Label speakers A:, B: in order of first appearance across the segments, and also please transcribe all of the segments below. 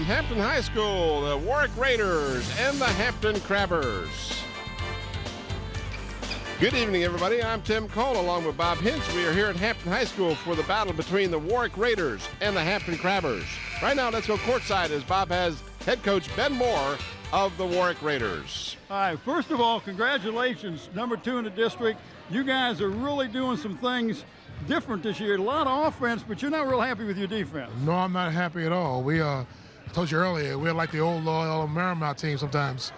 A: Hampton High School, the Warwick Raiders and the Hampton Crabbers. Good evening, everybody. I'm Tim Cole along with Bob Hintz. We are here at Hampton High School for the battle between the Warwick Raiders and the Hampton Crabbers. Right now, let's go courtside as Bob has head coach Ben Moore of the Warwick Raiders.
B: All right, first of all, congratulations, number 2 in the district. You guys are really doing some things different this year. A lot of offense, but you're not real happy with your defense.
C: No, I'm not happy at all. I told you earlier, we're like the old Marymount team sometimes.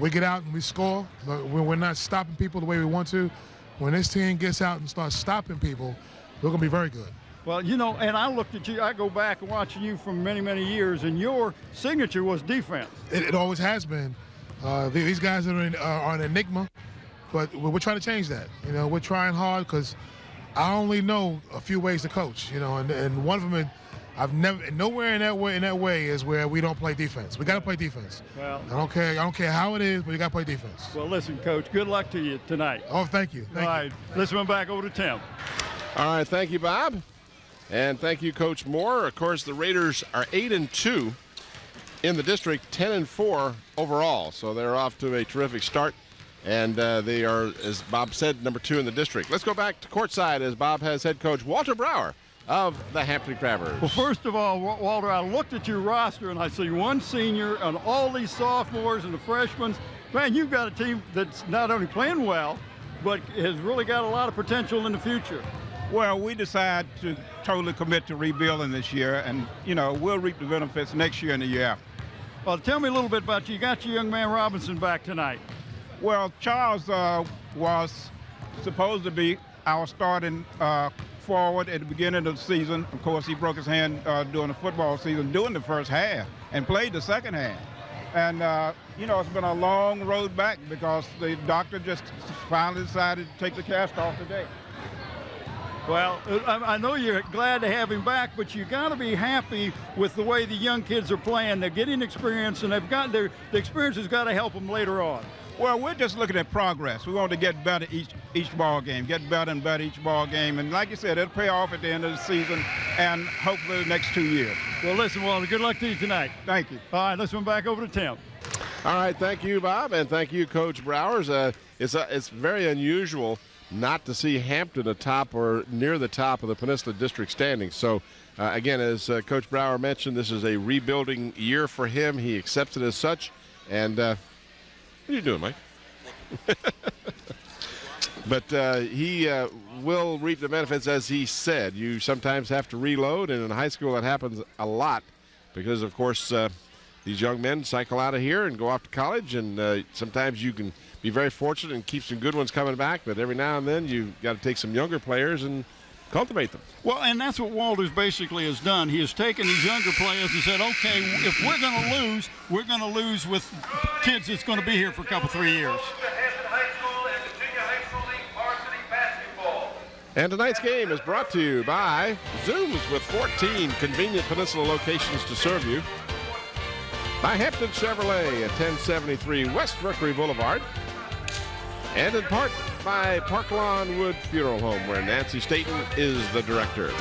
C: We get out and we score, but we're not stopping people the way we want to. When this team gets out and starts stopping people, we're going to be very good.
B: Well, you know, and I looked at you, I go back and watching you for many, many years, and your signature was defense.
C: It always has been. These guys are an enigma, but we're trying to change that. You know, we're trying hard because I only know a few ways to coach, you know, and one of them nowhere in that way is where we don't play defense. We got to play defense.
B: Well,
C: I don't care how it is, but you got to play defense.
B: Well, listen, Coach, good luck to you tonight.
C: Oh, thank you.
B: All right, let's run back over to Tim.
A: All right, thank you, Bob. And thank you, Coach Moore. Of course, the Raiders are 8-2 in the district, 10-4 overall. So they're off to a terrific start. And they are, as Bob said, number 2 in the district. Let's go back to courtside as Bob has head coach Walter Brower of the Hampton Crabbers.
B: Well, first of all, Walter, I looked at your roster and I see one senior and all these sophomores and the freshmen. Man, you've got a team that's not only playing well, but has really got a lot of potential in the future.
D: Well, we decided to totally commit to rebuilding this year, and, you know, we'll reap the benefits next year and the year after.
B: Well, tell me a little bit about you. You got your young man Robinson back tonight.
D: Well, Charles was supposed to be our starting forward at the beginning of the season. Of course, he broke his hand during the football season, during the first half, and played the second half. And, you know, it's been a long road back because the doctor just finally decided to take the cast off today.
B: Well, I know you're glad to have him back, but you got to be happy with the way the young kids are playing. They're getting experience, and the experience has got to help them later on.
D: Well, we're just looking at progress. We want to get better each ball game, get better and better each ball game. And like you said, it'll pay off at the end of the season and hopefully the next 2 years.
B: Well, listen, Walter, good luck to you tonight.
D: Thank you.
B: All right, let's run back over to Tim.
A: All right, thank you, Bob, and thank you, Coach Browers. It's very unusual not to see Hampton atop or near the top of the Peninsula District standings. So, again, as Coach Brower mentioned, this is a rebuilding year for him. He accepts it as such. And what are you doing, Mike? But he will reap the benefits, as he said. You sometimes have to reload, and in high school that happens a lot because, of course, these young men cycle out of here and go off to college, and sometimes you can be very fortunate and keep some good ones coming back, but every now and then you've got to take some younger players and cultivate them.
B: Well, and that's what Walters basically has done. He has taken these younger players and said, okay, if we're going to lose with kids that's going to be here for a couple, 3 years.
A: And tonight's game is brought to you by Zooms with 14 convenient Peninsula locations to serve you. By Hampton Chevrolet at 1073 West Mercury Boulevard. And in part by Park Lawn Wood Funeral Home, where Nancy Staten is the director.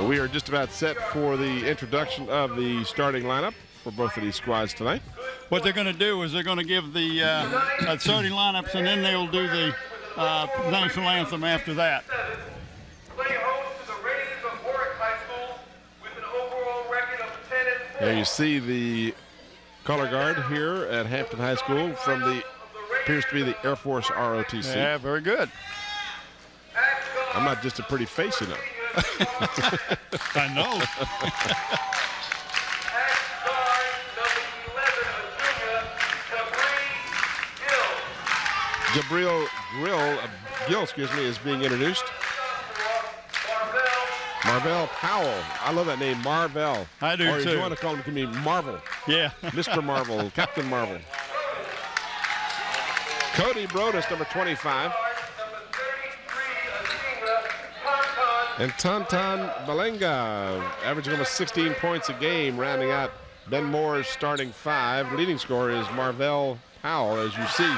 A: We are just about set for the introduction of the starting lineup for both of these squads tonight.
B: What they're going to do is they're going to give the starting lineups, and then they'll do the national anthem after that.
A: There you see the color guard here at Hampton High School from the, appears to be the Air Force ROTC.
B: Yeah, very good.
A: I'm not just a pretty face, you know.
B: I know.
A: Jabril Gill, is being introduced. Marvell Powell. I love that name, Marvell.
B: I do,
A: or
B: too.
A: Or you want to call him to me Marvel.
B: Yeah.
A: Mr. Marvel, Captain Marvel. Cody Brodus, number 25. And Tantan Balenga, averaging almost 16 points a game, rounding out Ben Moore's starting 5. Leading scorer is Marvell Powell, as you see.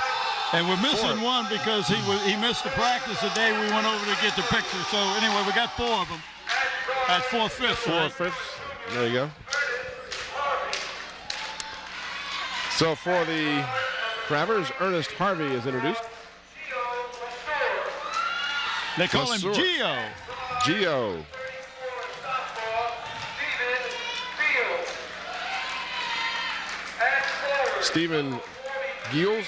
B: And we're missing one because he missed the practice the day we went over to get the picture. So anyway, we got 4 of them. That's 4/5.
A: 4/5. There you go. So for the Crabbers, Ernest Harvey is introduced.
B: They call him
A: Lesueur.
B: Gio.
A: Gio. Stephen Giels.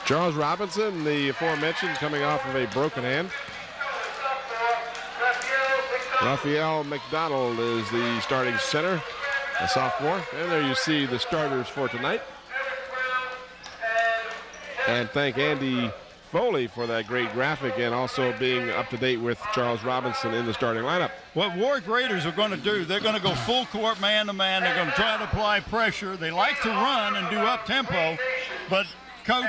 A: Charles Robinson, the aforementioned, coming off of a broken hand. Raphael McDonald is the starting center, a sophomore. And there you see the starters for tonight. And thank Andy Foley for that great graphic and also being up to date with Charles Robinson in the starting lineup.
B: What Warwick Raiders are going to do, they're going to go full court man-to-man. They're going to try to apply pressure. They like to run and do up-tempo, but Coach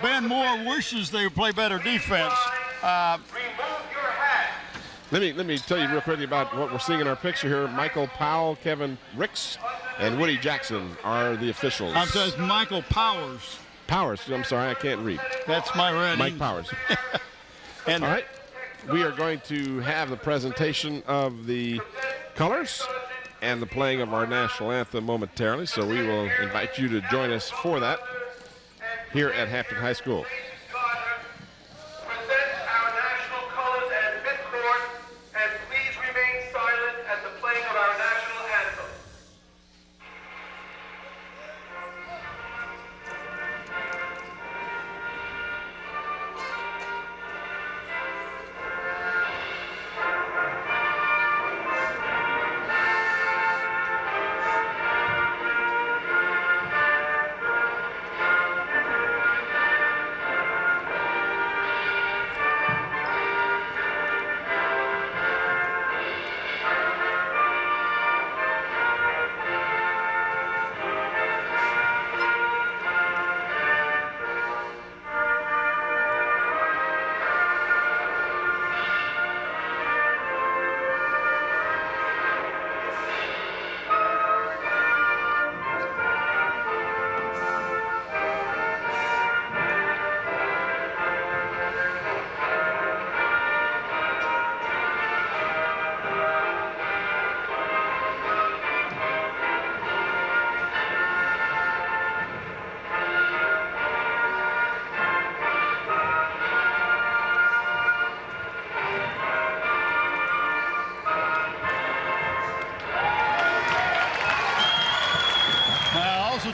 B: Ben Moore wishes they would play better defense.
A: Let me tell you real quickly about what we're seeing in our picture here. Michael Powell, Kevin Ricks, and Woody Jackson are the officials.
B: I'm sorry, it's Michael Powers.
A: Powers, I'm sorry, I can't read.
B: That's my red.
A: Mike Powers.
B: And
A: all right, we are going to have the presentation of the colors and the playing of our national anthem momentarily, so we will invite you to join us for that here at Hampton High School.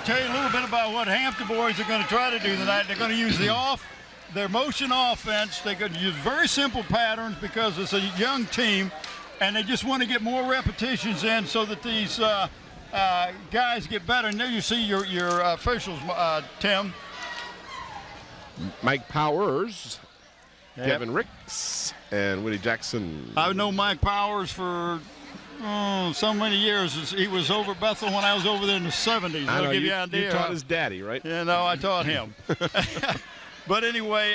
B: Tell you a little bit about what Hampton boys are going to try to do tonight. They're going to use their motion offense. They're going to use very simple patterns because it's a young team, and they just want to get more repetitions in so that these guys get better. And there you see your officials, Tim.
A: Mike Powers, yep. Kevin Ricks, and Woody Jackson.
B: I've known Mike Powers for so many years. He was over Bethel when I was over there in the 70s.
A: I know,
B: give you an idea.
A: You taught his daddy, right?
B: Yeah, no, I taught him. But anyway,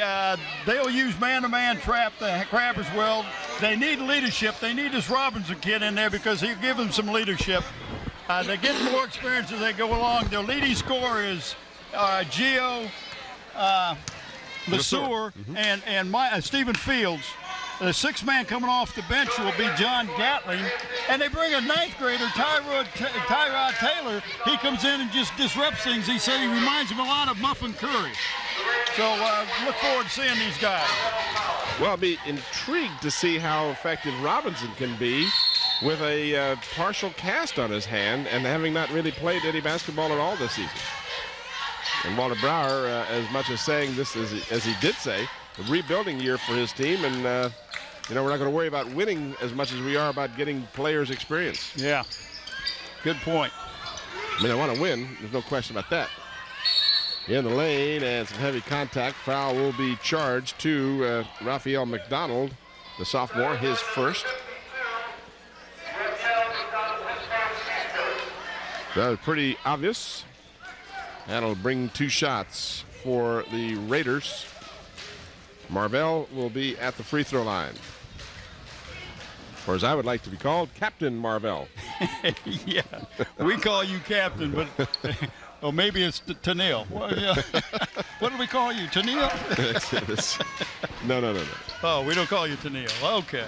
B: they'll use man-to-man trap the Crabbers well. They need leadership. They need this Robinson kid in there because he'll give them some leadership. They get more experience as they go along. Their leading scorer is Gio Lesueur and Stephen Fields. The sixth man coming off the bench will be John Gatling. And they bring a ninth grader, Tyrod Taylor. He comes in and just disrupts things. He said he reminds him a lot of Muffin Curry. So look forward to seeing these guys.
A: Well, I'll be intrigued to see how effective Robinson can be with a partial cast on his hand and having not really played any basketball at all this season. And Walter Brower, as much as saying this as he did say, a rebuilding year for his team, and we're not going to worry about winning as much as we are about getting players experience.
B: Yeah, good point.
A: I mean, I want to win. There's no question about that. In the lane and some heavy contact. Foul will be charged to Raphael McDonald, the sophomore, his first. That was pretty obvious. That'll bring 2 shots for the Raiders. Marvell will be at the free throw line. Or as I would like to be called, Captain Marvell.
B: Yeah, we call you Captain, but or maybe it's Tennille. Well, yeah. What do we call you, Tennille?
A: No.
B: Oh, we don't call you Tennille. Okay.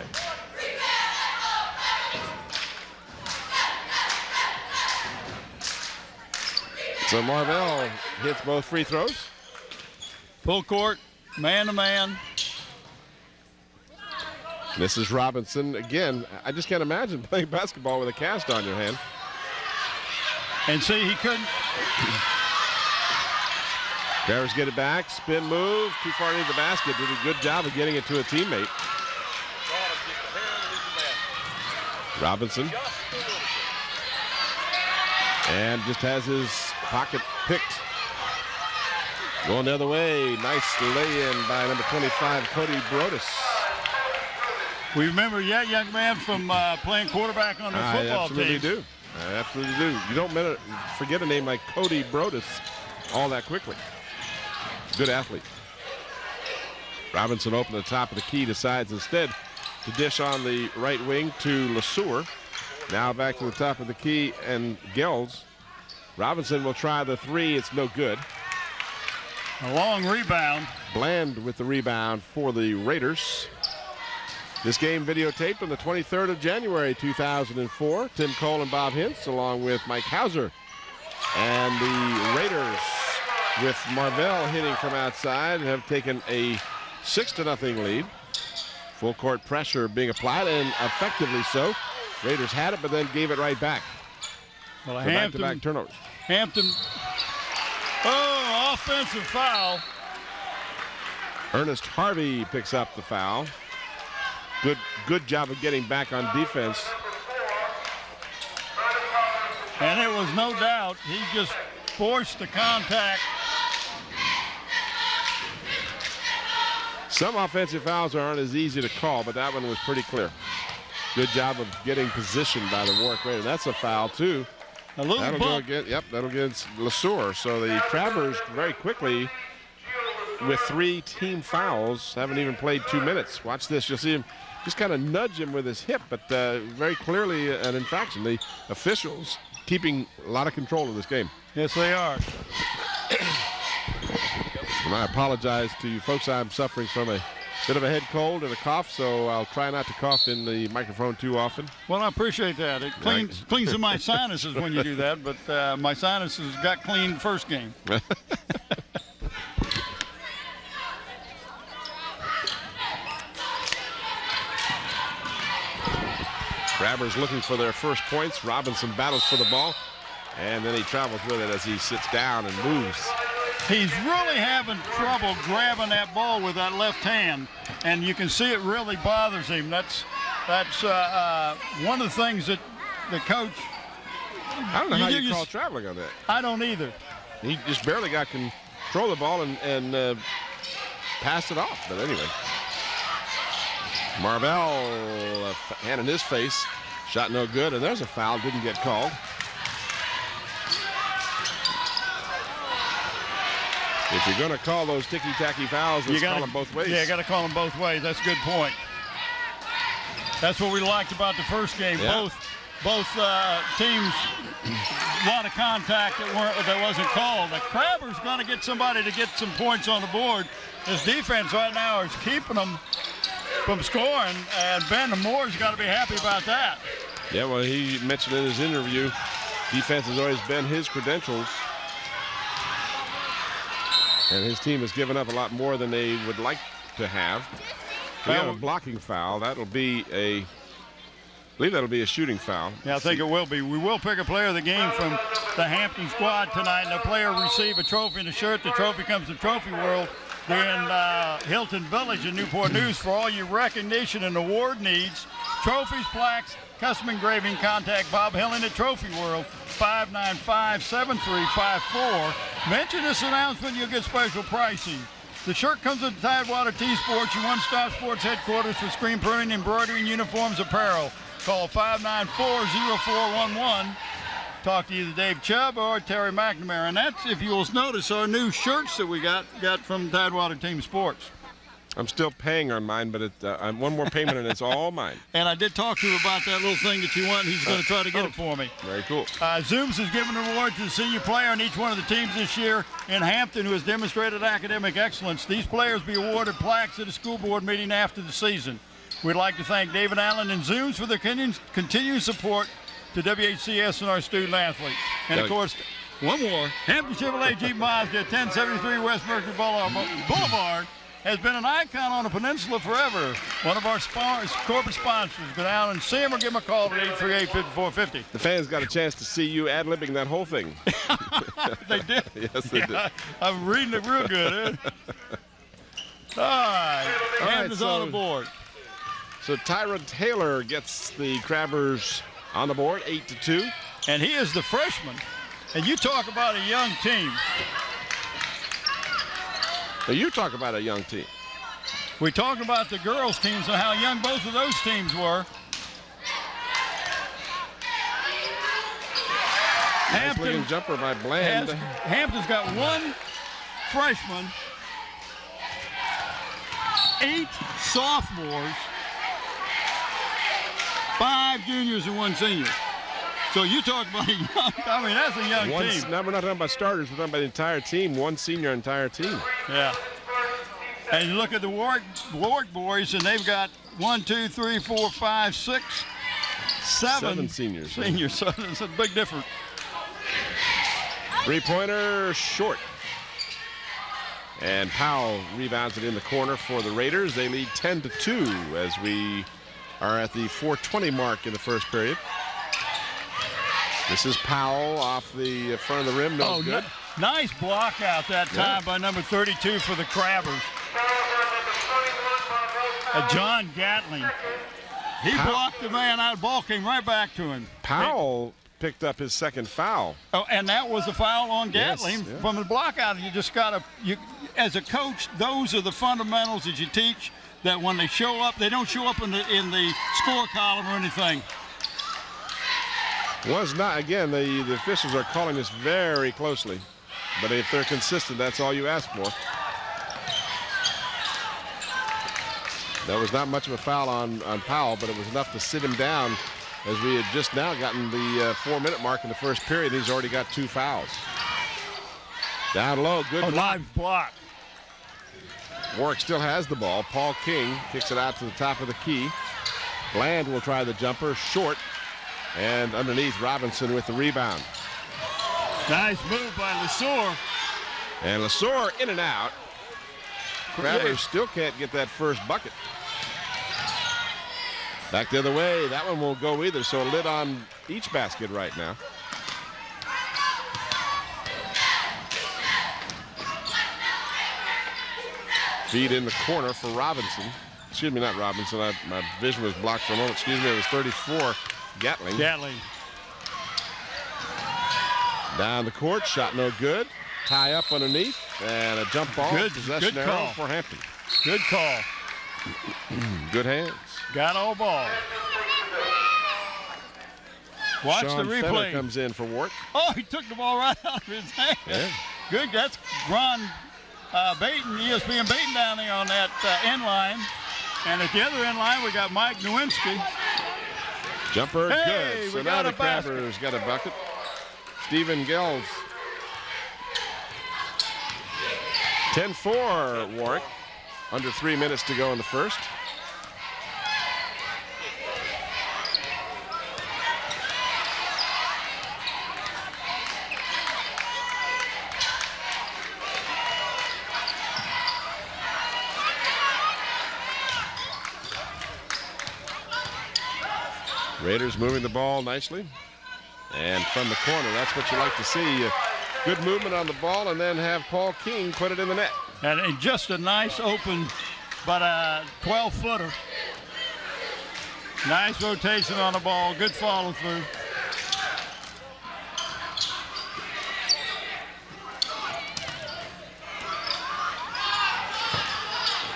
A: So Marvell hits both free throws.
B: Full court, man-to-man.
A: Mrs. Robinson, again, I just can't imagine playing basketball with a cast on your hand.
B: And see, he couldn't.
A: Bears get it back, spin move, too far into the basket. Did a good job of getting it to a teammate. Robinson. And just has his pocket picked. Going the other way, nice lay-in by number 25, Cody Brodus.
B: We remember that young man from playing quarterback on the football team.
A: I absolutely do. You don't forget a name like Cody Brodus all that quickly. Good athlete. Robinson opened the top of the key, decides instead to dish on the right wing to LeSueur. Now back to the top of the key and Gels. Robinson will try the three. It's no good.
B: A long rebound.
A: Bland with the rebound for the Raiders. This game videotaped on the 23rd of January, 2004. Tim Cole and Bob Hintz, along with Mike Hauser. And the Raiders, with Marvell hitting from outside, have taken a 6-0 lead. Full court pressure being applied, and effectively so. Raiders had it, but then gave it right back.
B: Well,
A: so back-to-back turnovers.
B: Hampton. Oh, offensive foul.
A: Ernest Harvey picks up the foul. Good job of getting back on defense.
B: And it was no doubt, he just forced the contact.
A: Some offensive fouls aren't as easy to call, but that one was pretty clear. Good job of getting positioned by the Warwick Raiders. That's a foul, too.
B: A little
A: that'll
B: bump.
A: Go against LeSueur. So the Crabbers very quickly, with 3 team fouls, haven't even played 2 minutes. Watch this. You'll see him just kind of nudge him with his hip, but very clearly an infraction. The officials keeping a lot of control of this game.
B: Yes, they are.
A: And I apologize to you folks. I'm suffering from a bit of a head cold and a cough, so I'll try not to cough in the microphone too often.
B: Well, I appreciate that. It cleans my sinuses when you do that, but my sinuses got cleaned first game.
A: Crabbers looking for their first points. Robinson battles for the ball, and then he travels with it as he sits down and moves.
B: He's really having trouble grabbing that ball with that left hand, and you can see it really bothers him. That's one of the things that the coach.
A: I don't know how you call traveling on that.
B: I don't either.
A: He just barely got control of the ball and passed it off. But anyway, Marvell, hand in his face, shot no good, and there's a foul, didn't get called. If you're going to call those ticky-tacky fouls, let's call them both ways.
B: Yeah, you got to call them both ways. That's a good point. That's what we liked about the first game. Yeah. Both teams, a lot of contact that wasn't called. The Crabbers going to get somebody to get some points on the board. This defense right now is keeping them from scoring, and Ben Moore's got to be happy about that.
A: Yeah, well, he mentioned in his interview, defense has always been his credentials. And his team has given up a lot more than they would like to have. We have a blocking foul. I believe that'll be a shooting foul.
B: Yeah, I think it will be. We will pick a player of the game from the Hampton squad tonight, and the player will receive a trophy and a shirt. The trophy comes to Trophy World. They're in Hilton Village in Newport News for all your recognition and award needs. Trophies, plaques, custom engraving. Contact Bob Hillen at Trophy World, 595-7354. Mention this announcement, you'll get special pricing. The shirt comes with Tidewater T-Sports, your one-stop sports headquarters for screen printing, embroidery, and uniforms apparel. Call 594-0411. Talk to either Dave Chubb or Terry McNamara. And that's, if you'll notice, our new shirts that we got from Tidewater Team Sports.
A: I'm still paying on mine, but I'm one more payment and it's all mine.
B: And I did talk to him about that little thing that you want. He's going to try to get it for me.
A: Very cool.
B: Zooms has given an award to the senior player on each one of the teams this year in Hampton who has demonstrated academic excellence. These players be awarded plaques at a school board meeting after the season. We'd like to thank David Allen and Zooms for their continued support to WHCS and our student athletes. And, of course, One more. Hampton Chevrolet Jeep Mazda, 1073 West Mercury Boulevard, has been an icon on the peninsula forever. One of our corporate sponsors. Go down and see him or give him a call at 838-5450.
A: The fans got a chance to see you ad-libbing that whole thing.
B: They did?
A: Yes, they did.
B: I'm reading it real good. All right. Hampton's on the board.
A: So Tyron Taylor gets the Crabbers on the board, 8-2.
B: And he is the freshman. And you talk about a young team.
A: So you talk about a young team.
B: We talked about the girls' teams and how young both of those teams were.
A: Nice jumper by Bland.
B: Hampton's got one freshman, 8 sophomores, 5 juniors, and 1 senior. So you talk about a young, I mean, that's a young team.
A: Now we're not talking about starters, we're talking about the entire team, 1 senior entire team.
B: Yeah. And you look at the Warwick boys, and they've got 1, 2, 3, 4, 5, 6, 7
A: seniors.
B: So it's a big difference.
A: Three-pointer short. And Powell rebounds it in the corner for the Raiders. They lead 10-2 as we are at the 4:20 mark in the first period. This is Powell off the front of the rim. No good.
B: Nice block out that time by number 32 for the Crabbers. John Gatling. He blocked the man out. Ball came right back to him.
A: Powell picked up his second foul.
B: Oh, and that was a foul on Gatling from the block out. You just got to, as a coach, those are the fundamentals that you teach, that when they show up, they don't show up in the score column or anything.
A: Was not, again, the officials are calling this very closely. But if they're consistent, that's all you ask for. That was not much of a foul on Powell, but it was enough to sit him down, as we had just now gotten the 4-minute mark in the first period. He's already got 2 fouls. Down low, good
B: live block.
A: Warwick still has the ball. Paul King kicks it out to the top of the key. Bland will try the jumper, short. And underneath, Robinson with the rebound.
B: Nice move by Lesor.
A: And Lesor in and out. Crabbers still can't get that first bucket. Back the other way. That one won't go either, so a lid on each basket right now. Feed in the corner for Robinson. Excuse me, not Robinson. My vision was blocked for a moment. Excuse me, it was 34. Gatling. Down the court, shot no good. Tie up underneath, and a jump ball. Possession arrow for Hampton.
B: Good call.
A: Good hands.
B: Got all ball. Watch
A: Sean
B: the replay.
A: Fenner comes in for Warwick.
B: Oh, he took the ball right out of his hand.
A: Yeah.
B: Good. That's Ron Baton, ESPN Baton down there on that end line. And at the other end line, we got Mike Nowinski.
A: Jumper good. So now the Crabbers got a bucket. Stephen Gills. 10-4 Warwick. Under 3 minutes to go in the first. Raiders moving the ball nicely. And from the corner, that's what you like to see. Good movement on the ball, and then have Paul King put it in the net.
B: And just a nice open, but a 12-footer. Nice rotation on the ball. Good follow through.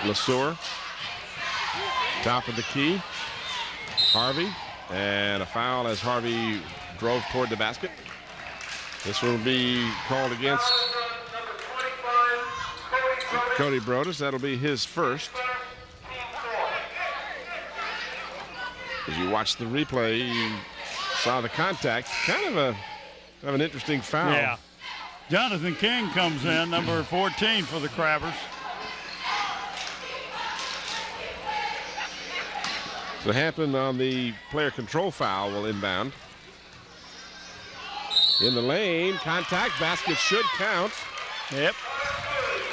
A: Lesor. Top of the key. Harvey. And a foul as Harvey drove toward the basket. This will be called against Cody Brodus. That'll be his first. As you watch the replay, you saw the contact. Kind of an interesting foul.
B: Yeah. Jonathan King comes in, number 14 for the Crabbers.
A: So Hampton on the player control foul will inbound. in the lane. Contact. Basket should count.
B: Yep.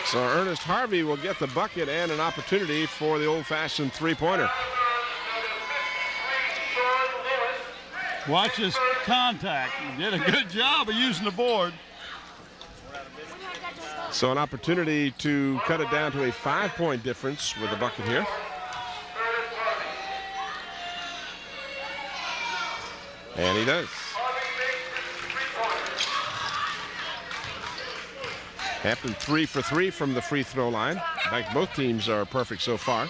A: So Ernest Harvey will get the bucket and an opportunity for the old-fashioned three-pointer.
B: Watch his contact. He did a good job of using the board.
A: So an opportunity to cut it down to a 5-point difference with the bucket here. And he does. Hampton 3 for 3 from the free throw line. In fact, both teams are perfect so far.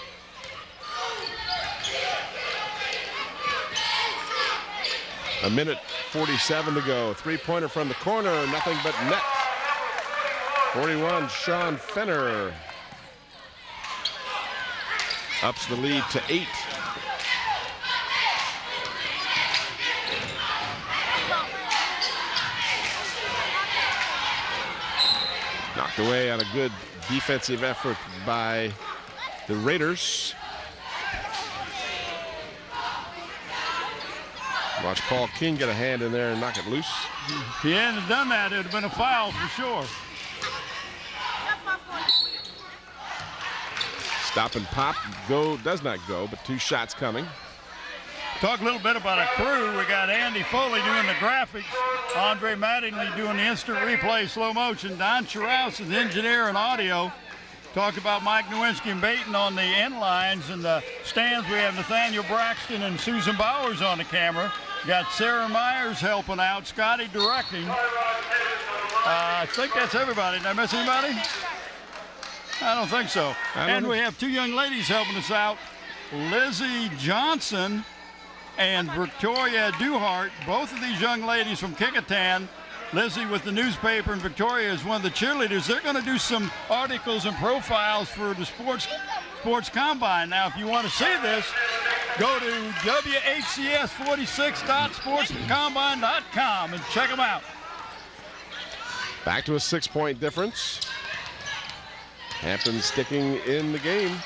A: A minute 47 to go. Three-pointer from the corner, nothing but net. 41, Sean Fenner ups the lead to 8. Knocked away on a good defensive effort by the Raiders. Watch Paul King get a hand in there and knock it loose.
B: If he hadn't done that, it would have been a foul for sure.
A: Stop and pop, does not go, but 2 shots coming.
B: Talk a little bit about a crew. We got Andy Foley doing the graphics, Andre Mattingly doing the instant replay slow motion, Don Chiraus is the engineer and audio. Talked about Mike Nowinski and Baton on the end lines. In the stands, we have Nathaniel Braxton and Susan Bowers on the camera. Got Sarah Myers helping out, Scotty directing. I think that's everybody. Did I miss anybody? I don't think so. And we have 2 young ladies helping us out, Lizzie Johnson and Victoria Duhart. Both of these young ladies from Kickitan. Lizzie with the newspaper and Victoria is one of the cheerleaders. They're going to do some articles and profiles for the sports combine. Now, if you want to see this, go to WHCS46.sportscombine.com and check them out.
A: Back to a 6-point difference. Hampton sticking in the game.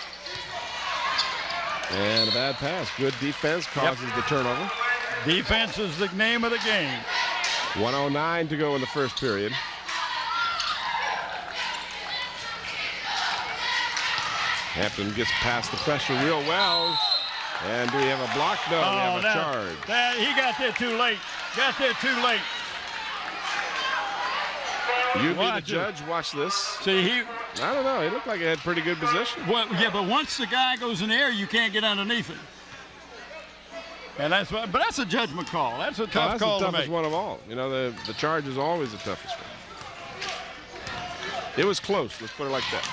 A: And a bad pass. Good defense causes the turnover.
B: Defense is the name of the game.
A: 1:09 to go in the first period. Hampton gets past the pressure real well. And do we have a block? No, we have a charge.
B: He got there too late.
A: You be the judge. Watch this.
B: See,
A: I don't know. He looked like he had pretty good position.
B: Well, yeah, but once the guy goes in the air, you can't get underneath it. And that's what. But that's a judgment call. That's a tough call to make.
A: That's the toughest one of all. You know, the charge is always the toughest one. It was close. Let's put it like that.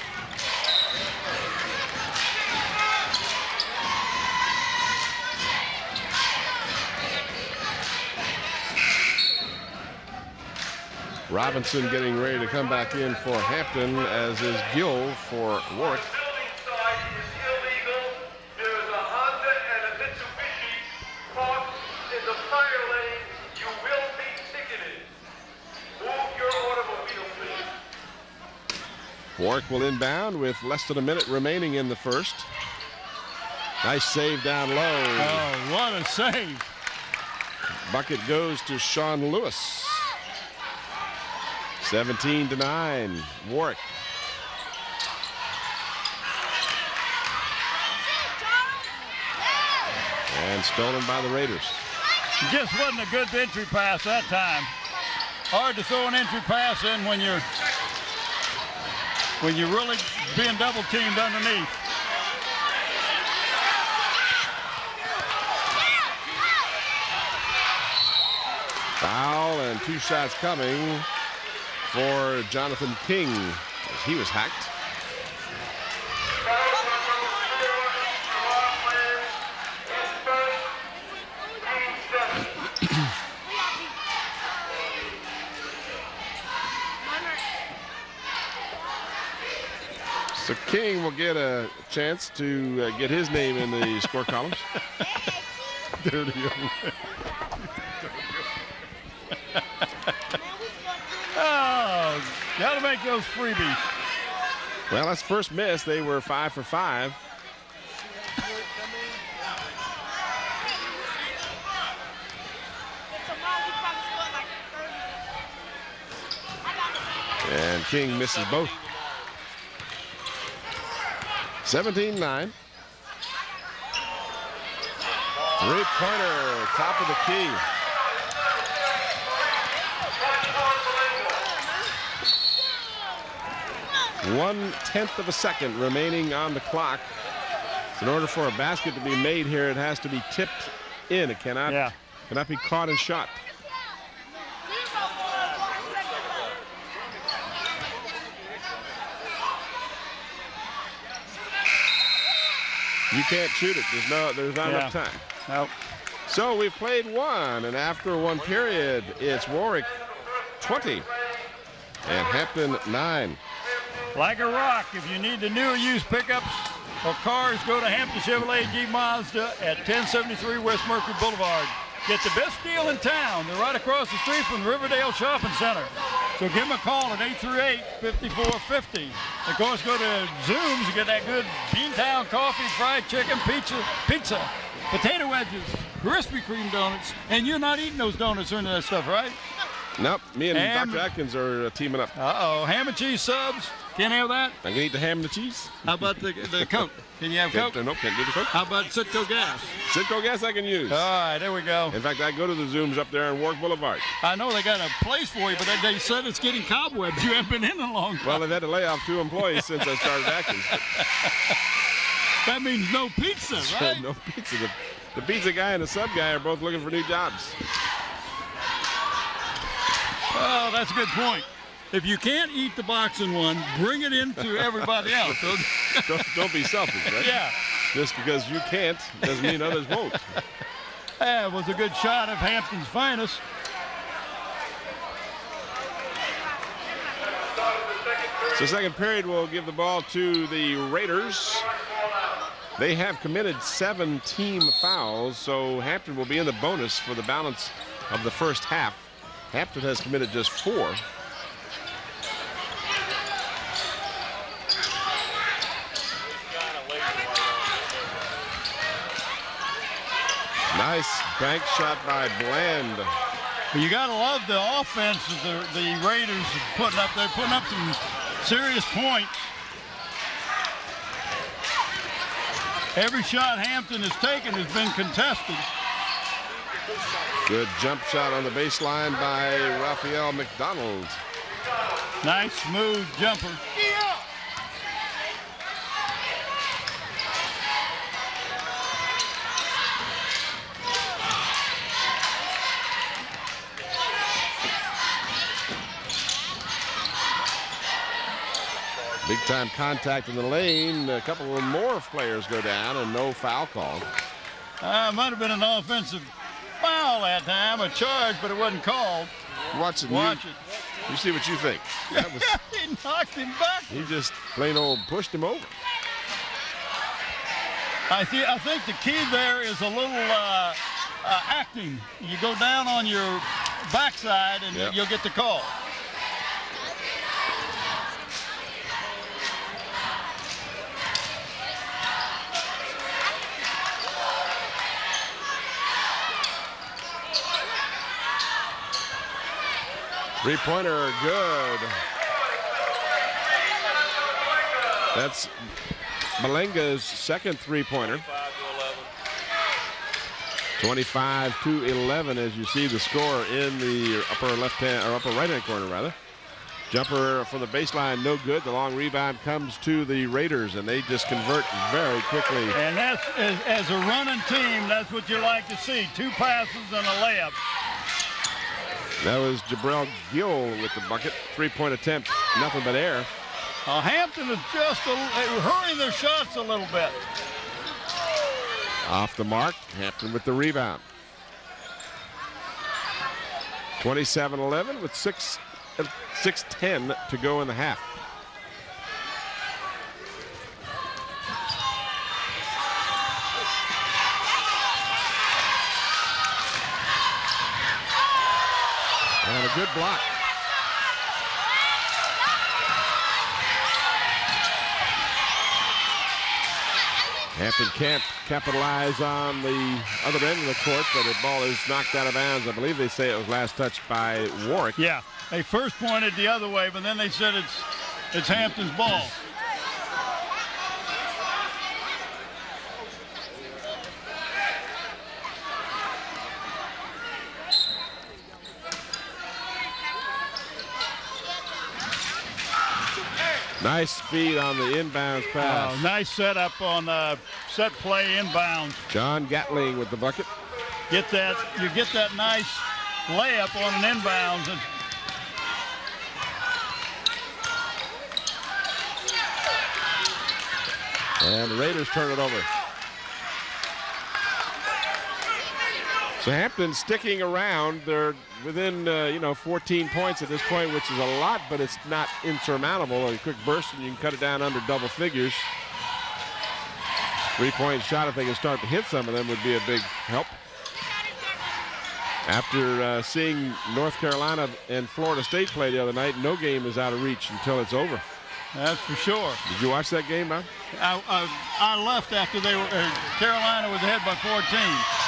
A: Robinson getting ready to come back in for Hampton, as is Gill for Warwick. Warwick will inbound with less than a minute remaining in the first. Nice save down low.
B: Oh, what a save.
A: Bucket goes to Sean Lewis. 17-9, Warwick. And stolen by the Raiders.
B: Just wasn't a good entry pass that time. Hard to throw an entry pass in when you're really being double teamed underneath.
A: Foul and 2 shots coming for Jonathan King as he was hacked. So King will get a chance to get his name in the score columns.
B: Dirty young man. Oh, gotta make those freebies.
A: Well, that's first miss. They were 5 for 5. And King misses both. 17-9. Three-pointer, top of the key. One-tenth of a second remaining on the clock. In order for a basket to be made here, it has to be tipped in. It cannot be caught and shot. You can't shoot it. There's not enough time.
B: Nope.
A: So we've played one, and after one period, it's Warwick 20 and Hampton 9.
B: Like a rock, if you need the new or used pickups or cars, go to Hampton Chevrolet Jeep Mazda at 1073 West Mercury Boulevard. Get the best deal in town. They're right across the street from the Riverdale Shopping Center. So give them a call at 838-5450. Of course, go to Zoom's and get that good Beantown coffee, fried chicken, pizza, potato wedges, Krispy Kreme donuts. And you're not eating those donuts or any of that stuff, right?
A: Nope, me and Dr. Atkins are teaming up.
B: Uh-oh, ham and cheese subs. Can't have that?
A: I can eat the ham and the cheese.
B: How about the Coke? Can you have Coke?
A: Nope, can't do the Coke.
B: How about Citgo gas?
A: Citgo gas I can use.
B: All right, there we go.
A: In fact, I go to the Zooms up there on Warwick Boulevard.
B: I know they got a place for you, but they said it's getting cobwebs. You haven't been in a long time.
A: Well, they've had to lay off 2 employees since I started Atkins.
B: That means no pizza, right?
A: No pizza. The pizza guy and the sub guy are both looking for new jobs.
B: Oh, that's a good point. If you can't eat the boxing one, bring it into everybody else.
A: Don't be selfish, right?
B: Yeah.
A: Just because you can't doesn't mean others won't.
B: That was a good shot of Hampton's finest.
A: So second period, we'll give the ball to the Raiders. They have committed 7 team fouls, so Hampton will be in the bonus for the balance of the first half. Hampton has committed just 4. Nice bank shot by Bland.
B: You got to love the offense that the Raiders are putting up. They're putting up some serious points. Every shot Hampton has taken has been contested.
A: Good jump shot on the baseline by Raphael McDonald.
B: Nice smooth jumper.
A: Big time contact in the lane. A couple of more players go down and no foul call.
B: Might have been an offensive foul that time, a charge, but it wasn't called.
A: Watch it. You see what you think. That was,
B: he knocked him back.
A: He just plain old pushed him over.
B: I think the key there is a little acting. You go down on your backside and you'll get the call.
A: Three-pointer, good. That's Malenga's second three-pointer. 25-11 as you see the score in the upper left-hand or upper right-hand corner rather. Jumper for the baseline, no good. The long rebound comes to the Raiders, and they just convert very quickly.
B: And that's as a running team, that's what you like to see. 2 passes and a layup.
A: That was Jabril Gill with the bucket. 3-point attempt, nothing but air.
B: Hampton is just hurrying their shots a little bit.
A: Off the mark, Hampton with the rebound. 27-11 with 6:10 to go in the half. And a good block. Hampton can't capitalize on the other end of the court, but the ball is knocked out of bounds. I believe they say it was last touched by Warwick.
B: Yeah, they first pointed the other way, but then they said it's Hampton's ball.
A: Nice feed on the inbounds pass.
B: Nice setup on set play inbounds.
A: John Gatling with the bucket.
B: You get that nice layup on an inbounds.
A: And the Raiders turn it over. So Hampton sticking around. They're within 14 points at this point, which is a lot, but it's not insurmountable. A quick burst and you can cut it down under double figures. 3-point shot, if they can start to hit some of them, would be a big help. After seeing North Carolina and Florida State play the other night, no game is out of reach until it's over.
B: That's for sure.
A: Did you watch that game, Bob?
B: I left after Carolina was ahead by 14.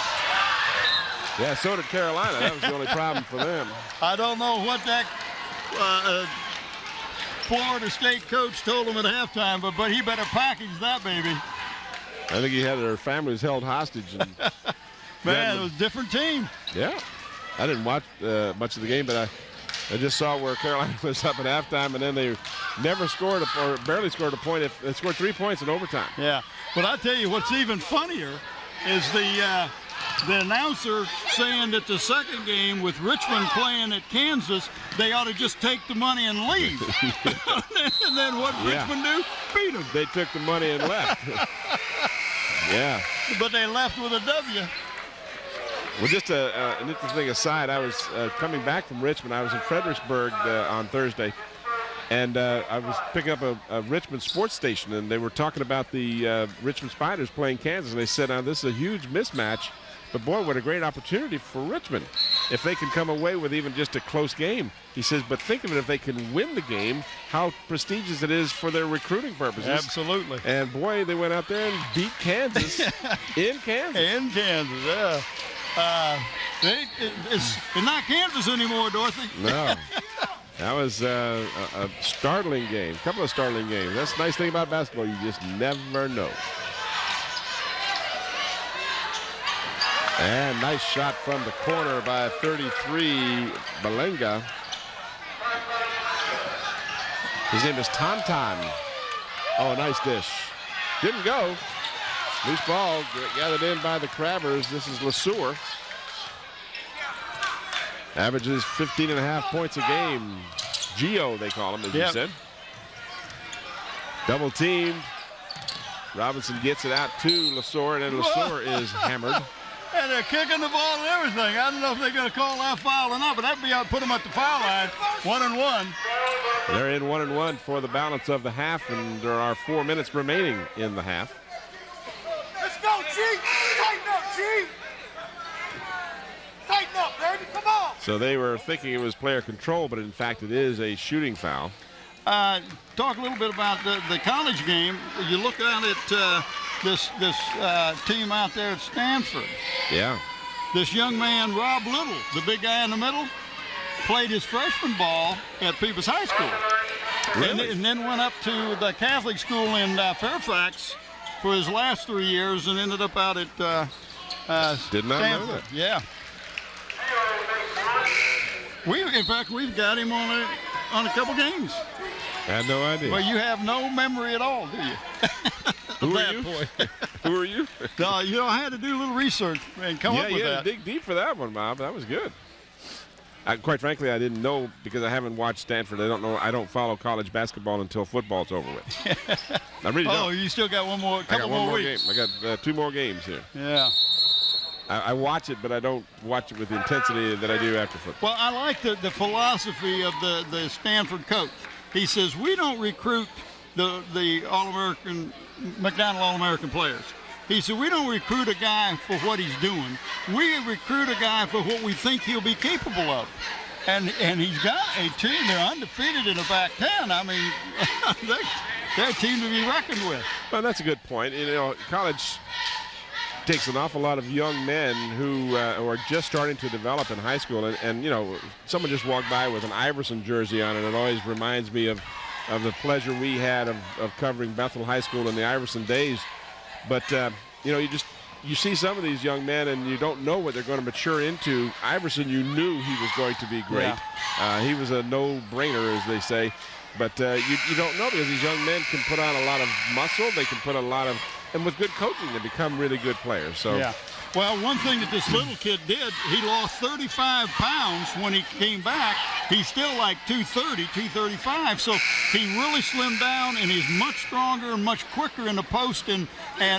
A: Yeah, so did Carolina. That was the only problem for them.
B: I don't know what that Florida State coach told them at halftime, but he better package that baby.
A: I think he had their families held hostage. And
B: man, it was a different team.
A: Yeah. I didn't watch much of the game, but I just saw where Carolina was up at halftime, and then they never scored or barely scored a point. They scored 3 points in overtime.
B: Yeah. But I tell you what's even funnier is the announcer saying that the second game with Richmond playing at Kansas, they ought to just take the money and leave. And then what did Richmond do? Beat them.
A: They took the money and left. Yeah.
B: But they left with a W.
A: Well, just an interesting aside, I was coming back from Richmond. I was in Fredericksburg on Thursday, and I was picking up a Richmond sports station, and they were talking about the Richmond Spiders playing Kansas, and they said, this is a huge mismatch. But, boy, what a great opportunity for Richmond if they can come away with even just a close game. He says, but think of it, if they can win the game, how prestigious it is for their recruiting purposes.
B: Absolutely.
A: And, boy, they went out there and beat Kansas in Kansas.
B: In Kansas, yeah. It's not Kansas anymore, Dorothy.
A: No. That was a startling game, a couple of startling games. That's the nice thing about basketball. You just never know. And nice shot from the corner by 33, Balenga. His name is Tantan. Oh, nice dish. Didn't go. Loose ball gathered in by the Crabbers. This is LeSueur. Averages 15.5 points a game. Geo, they call him, as you said. Double teamed. Robinson gets it out to LeSueur, and then LeSueur is hammered.
B: And they're kicking the ball and everything. I don't know if they're going to call that foul or not, but that'd be out, put them at the foul line. 1-1.
A: They're in 1-1 for the balance of the half, and there are 4 minutes remaining in the half.
E: Let's go, G! Tighten up, G! Tighten up, baby, come on!
A: So they were thinking it was player control, but in fact it is a shooting foul.
B: Talk a little bit about the college game. You look out at this team out there at Stanford.
A: Yeah.
B: This young man, Rob Little, the big guy in the middle, played his freshman ball at Phoebus High School.
A: Really?
B: And then went up to the Catholic school in Fairfax for his last 3 years and ended up out at
A: Did not
B: Stanford.
A: know that.
B: Yeah. In fact, we've got him on a couple games.
A: I had no idea.
B: Well, you have no memory at all, do you?
A: Who are you? Who are you?
B: No, I had to do a little research and come up with that.
A: Dig deep for that one, Bob. That was good. Quite frankly, I didn't know because I haven't watched Stanford. I don't follow college basketball until football's over with. I really don't.
B: Oh, you still got couple more weeks.
A: Game. I got 2 more games here.
B: Yeah.
A: I watch it, but I don't watch it with the intensity that I do after football.
B: Well, I like the philosophy of the Stanford coach. He says, we don't recruit the All-American, McDonald All-American players. He said, we don't recruit a guy for what he's doing. We recruit a guy for what we think he'll be capable of. And he's got a team. They're undefeated in the back 10. I mean, they're a team to be reckoned with.
A: Well, that's a good point. You know, college takes an awful lot of young men who are just starting to develop in high school. And, you know, someone just walked by with an Iverson jersey on it. It always reminds me of the pleasure we had of covering Bethel High School in the Iverson days. But, you know, you see some of these young men and you don't know what they're going to mature into. Iverson, you knew he was going to be great.
B: Yeah.
A: He was a no-brainer, as they say. But you don't know, because these young men can put on a lot of muscle. They can put a lot of, and with good coaching, they become really good players. So.
B: Yeah. Well, one thing that this little kid did, he lost 35 pounds when he came back. He's still like 230, 235. So he really slimmed down, and he's much stronger and much quicker in the post. And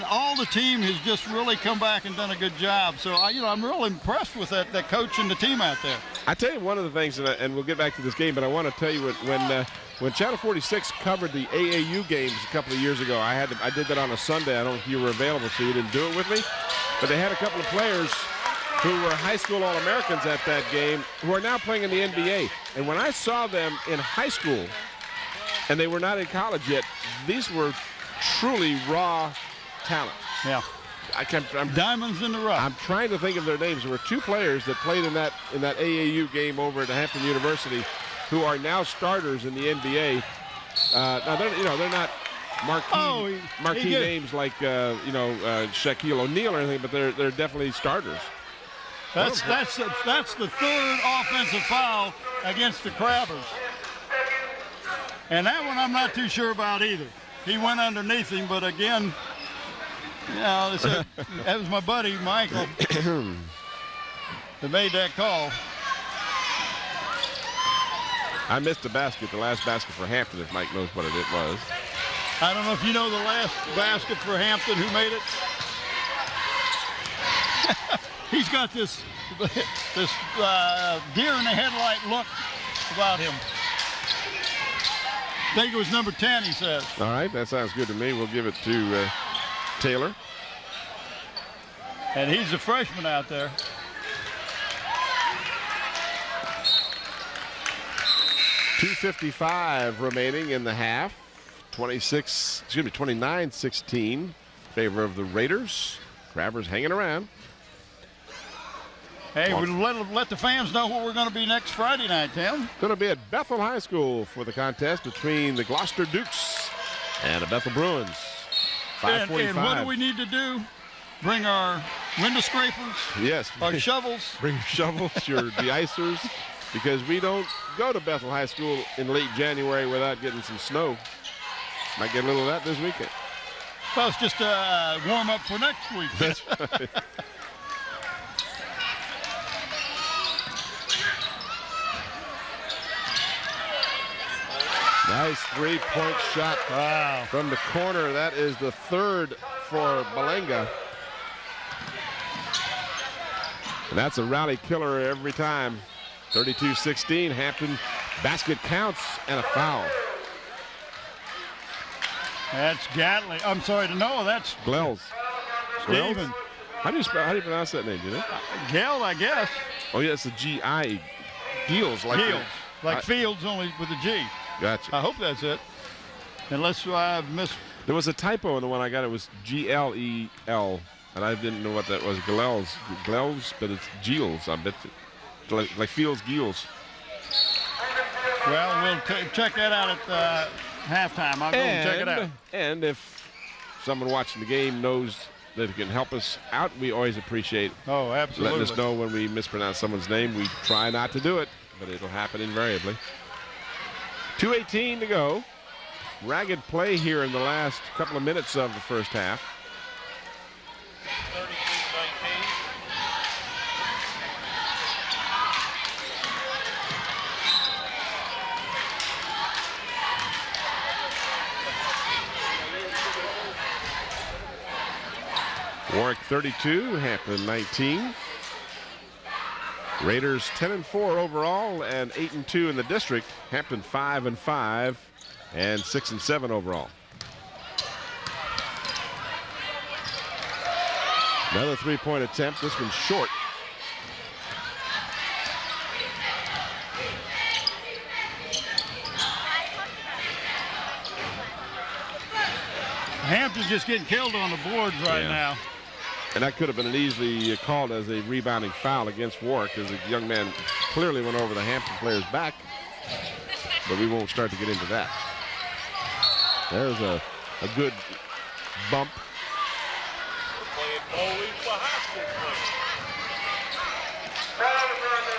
B: all the team has just really come back and done a good job. So, I'm really impressed with that coach and the team out there.
A: I tell you, one of the things, and we'll get back to this game, but I want to tell you when Channel 46 covered the AAU games a couple of years ago, I did that on a Sunday. I don't know if you were available, so you didn't do it with me. But they had a couple of players who were high school All-Americans at that game who are now playing in the NBA. And when I saw them in high school, and they were not in college yet, these were truly raw talent.
B: Yeah.
A: I'm
B: diamonds in the rough.
A: I'm trying to think of their names. There were two players that played in that AAU game over at Hampton University who are now starters in the NBA. Now they're not marquee names like Shaquille O'Neal or anything, but they're definitely starters.
B: That's the third offensive foul against the Crabbers, and that one I'm not too sure about either. He went underneath him, but again, that was my buddy Michael that made that call.
A: I missed the last basket for Hampton, if Mike knows what it was.
B: I don't know if you know the last basket for Hampton, who made it. He's got this deer in the headlight look about him. I think it was number 10, he says.
A: All right, that sounds good to me. We'll give it to Taylor.
B: And he's a freshman out there.
A: .255 remaining in the half. 29-16 favor of the Raiders. Crabbers hanging around.
B: Hey, we'll let the fans know what we're going to be next Friday night, Tim.
A: Going to be at Bethel High School for the contest between the Gloucester Dukes and the Bethel Bruins. 5:45.
B: And what do we need to do? Bring our window scrapers?
A: Yes.
B: Our shovels?
A: Bring your shovels, your de-icers, because we don't go to Bethel High School in late January without getting some snow. Might get a little of that this weekend.
B: Well, it's just a warm-up for next week.
A: That's right. Nice three-point shot from the corner. That is the third for Malenga. And that's a rally killer every time. 32-16, Hampton basket counts and a foul.
B: That's Gatley. I'm sorry to know, that's
A: Glels.
B: Steven.
A: How do you pronounce that name, do you know?
B: Gell, I guess.
A: Oh, yeah, it's a G-I. Giels.
B: Like Fields, only with a G.
A: Gotcha.
B: I hope that's it. Unless I've missed.
A: There was a typo in the one I got. It was G-L-E-L, and I didn't know what that was. Glels, but it's Giels. I bet like Fields, Giels.
B: Well, we'll check that out at halftime. I'll go and check it out.
A: And if someone watching the game knows that it can help us out, we always appreciate
B: absolutely
A: letting us know when we mispronounce someone's name. We try not to do it, but it'll happen invariably. 2:18 to go. Ragged play here in the last couple of minutes of the first half. 32-19. Warwick 32, Hampton 19. Raiders 10-4 overall and 8-2 in the district. Hampton 5-5 and 6-7 overall. Another three-point attempt. This one's short.
B: Hampton's just getting killed on the boards right now.
A: And that could have been easily called as a rebounding foul against Warwick, as the young man clearly went over the Hampton player's back. But we won't start to get into that. There's a good bump.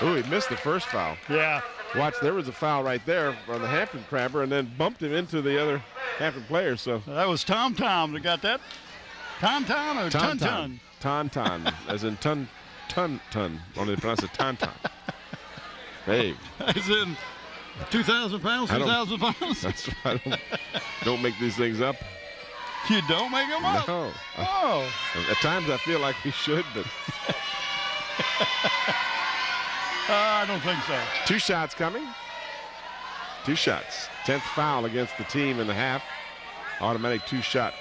A: Oh, he missed the first foul.
B: Yeah.
A: Watch, there was a foul right there on the Hampton crabber and then bumped him into the other Hampton player. So
B: that was Tom that got that. Tom or Ton?
A: Ton, as in ton. Only they pronounce it ton. Hey.
B: As in 2,000 pounds, 2,000 pounds?
A: That's right. Don't make these things up.
B: You don't make them up?
A: No.
B: Oh.
A: At times I feel like we should, but.
B: I don't think so.
A: 2 shots coming. 2 shots. 10th foul against the team in the half. Automatic 2-shot.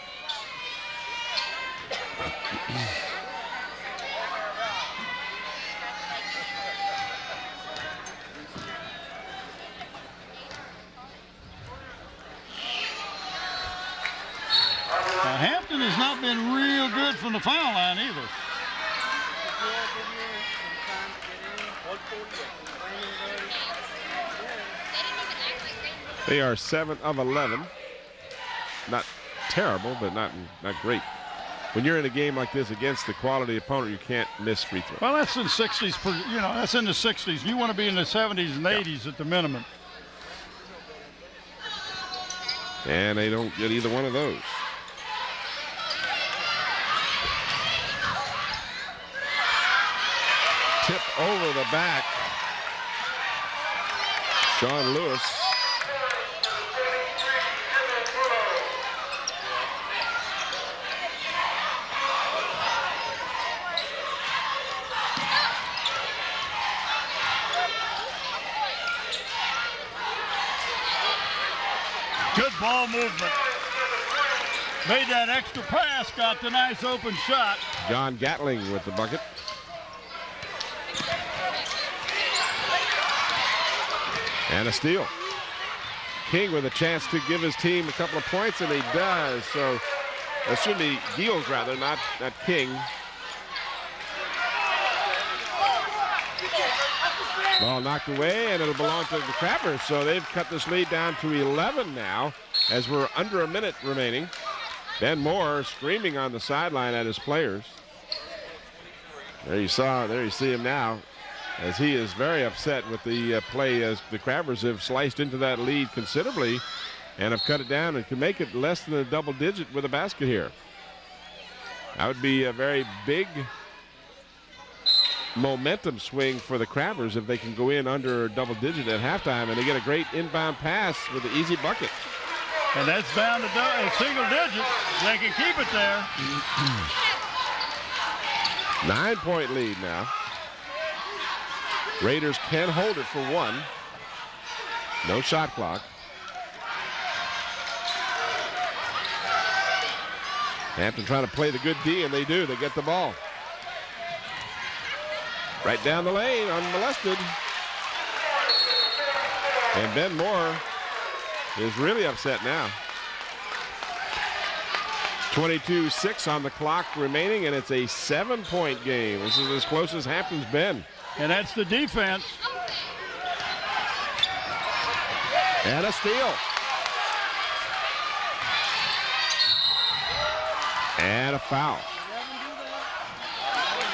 B: Hampton has not been real good from the foul line either.
A: They are 7 of 11. Not terrible, but not great. When you're in a game like this against the quality opponent, you can't miss free throws.
B: Well, that's in the 60s. That's in the 60s. You want to be in the 70s and 80s at the minimum.
A: And they don't get either one of those. Tip over the back. Sean Lewis.
B: Good ball movement. Made that extra pass, got the nice open shot.
A: John Gatling with the bucket. And a steal. King with a chance to give his team a couple of points, and he does. So that should be Giles, rather, not King. Ball knocked away, and it'll belong to the Crabbers. So they've cut this lead down to 11 now, as we're under a minute remaining. Ben Moore screaming on the sideline at his players. There you see him now, as he is very upset with the play, as the Crabbers have sliced into that lead considerably and have cut it down and can make it less than a double digit with a basket here. That would be a very big momentum swing for the Crabbers if they can go in under a double digit at halftime, and they get a great inbound pass with the easy bucket.
B: And that's down to single digits. They can keep it there.
A: 9-point lead now. Raiders can hold it for 1. No shot clock. Hampton trying to play the good D, and they do. They get the ball. Right down the lane, unmolested. And Ben Moore is really upset now. 22-6 on the clock remaining, and it's a 7-point game. This is as close as Hampton's been.
B: And that's the defense.
A: And a steal. And a foul.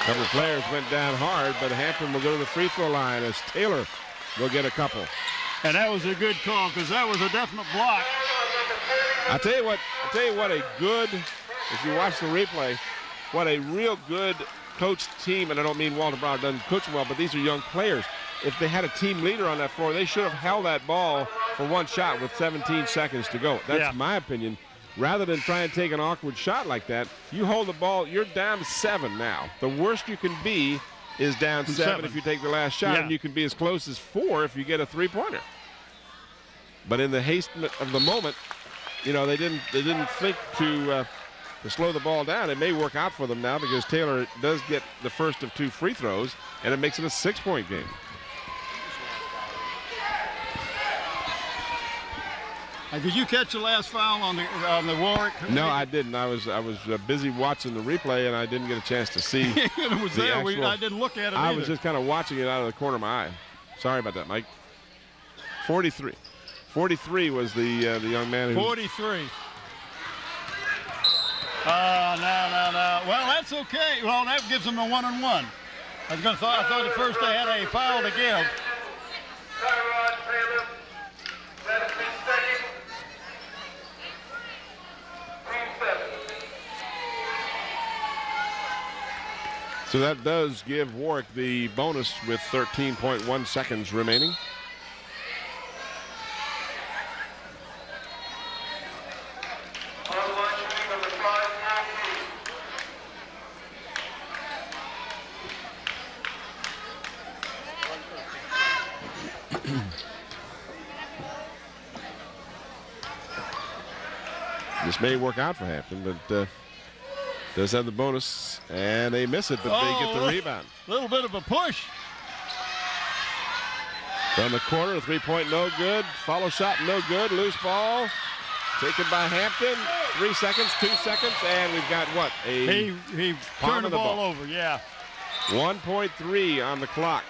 A: A couple of players went down hard, but Hampton will go to the free throw line as Taylor will get a couple.
B: And that was a good call, because that was a definite block.
A: I'll tell you what a good, if you watch the replay, what a real good coached team, and I don't mean Walter Brown doesn't coach well, but these are young players. If they had a team leader on that floor, they should have held that ball for 1 shot with 17 seconds to go. That's my opinion. Rather than try and take an awkward shot like that, you hold the ball, you're down 7 now. The worst you can be is down 7 if you take the last shot, and you can be as close as 4 if you get a three-pointer. But in the haste of the moment, they didn't think to slow the ball down. It may work out for them now, because Taylor does get the first of 2 free throws, and it makes it a 6-point game.
B: Did you catch the last foul on the Warwick?
A: No, I didn't. I was busy watching the replay, and I didn't get a chance to see.
B: It was there. I didn't look at it.
A: I
B: either.
A: was just kind of watching it out of the corner of my eye. Sorry about that, Mike. 43. 43 was the young man who.
B: 43. No. Well, that's okay. Well, that gives them a 1-and-1. I thought at first they had a foul to give.
A: So that does give Warwick the bonus with 13.1 seconds remaining. This may work out for Hampton, but does have the bonus, and they miss it, but they get the rebound.
B: A little bit of a push.
A: From the corner, 3-point no good. Follow shot no good. Loose ball taken by Hampton. 3 seconds, 2 seconds, and we've got what?
B: He turned the ball over, yeah.
A: 1.3 on the clock.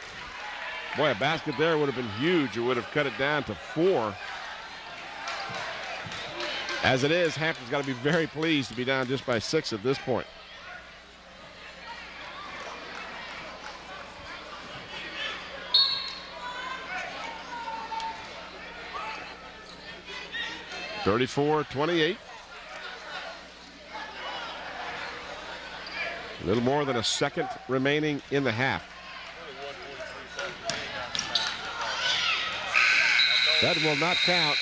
A: Boy, a basket there would have been huge. It would have cut it down to 4. As it is, Hampton's got to be very pleased to be down just by 6 at this point. (34-28). A little more than a second remaining in the half. That will not count.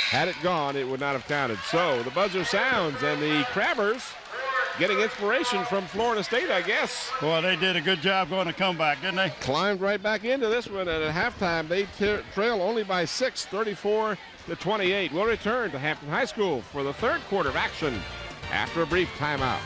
A: Had it gone, it would not have counted. So the buzzer sounds, and the Crabbers getting inspiration from Florida State, I guess.
B: Boy, they did a good job going to comeback, didn't they?
A: Climbed right back into this one, and at halftime, they trail only by 6, 34-28. We'll return to Hampton High School for the third quarter of action after a brief timeout.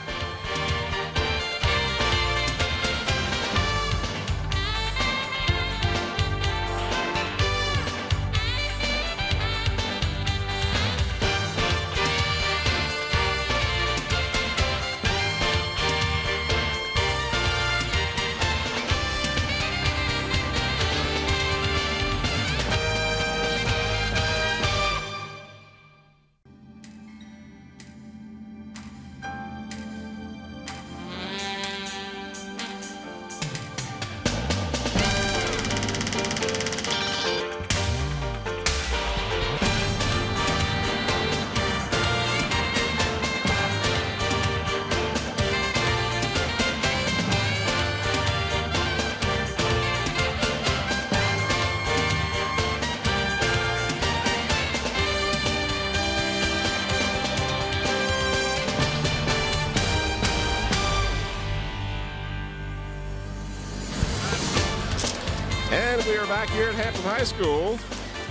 A: And we are back here at Hampton High School.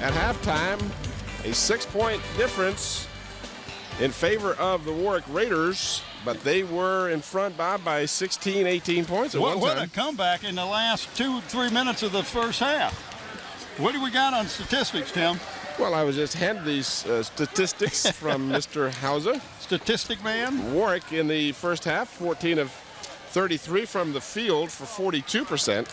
A: At halftime, a 6-point difference in favor of the Warwick Raiders, but they were in front by 16, 18 points at one time.
B: What a comeback in the last 2-3 minutes of the first half. What do we got on statistics, Tim?
A: Well, I was just handed these statistics from Mr. Hauser.
B: Statistic man?
A: Warwick in the first half, 14 of 33 from the field for 42%.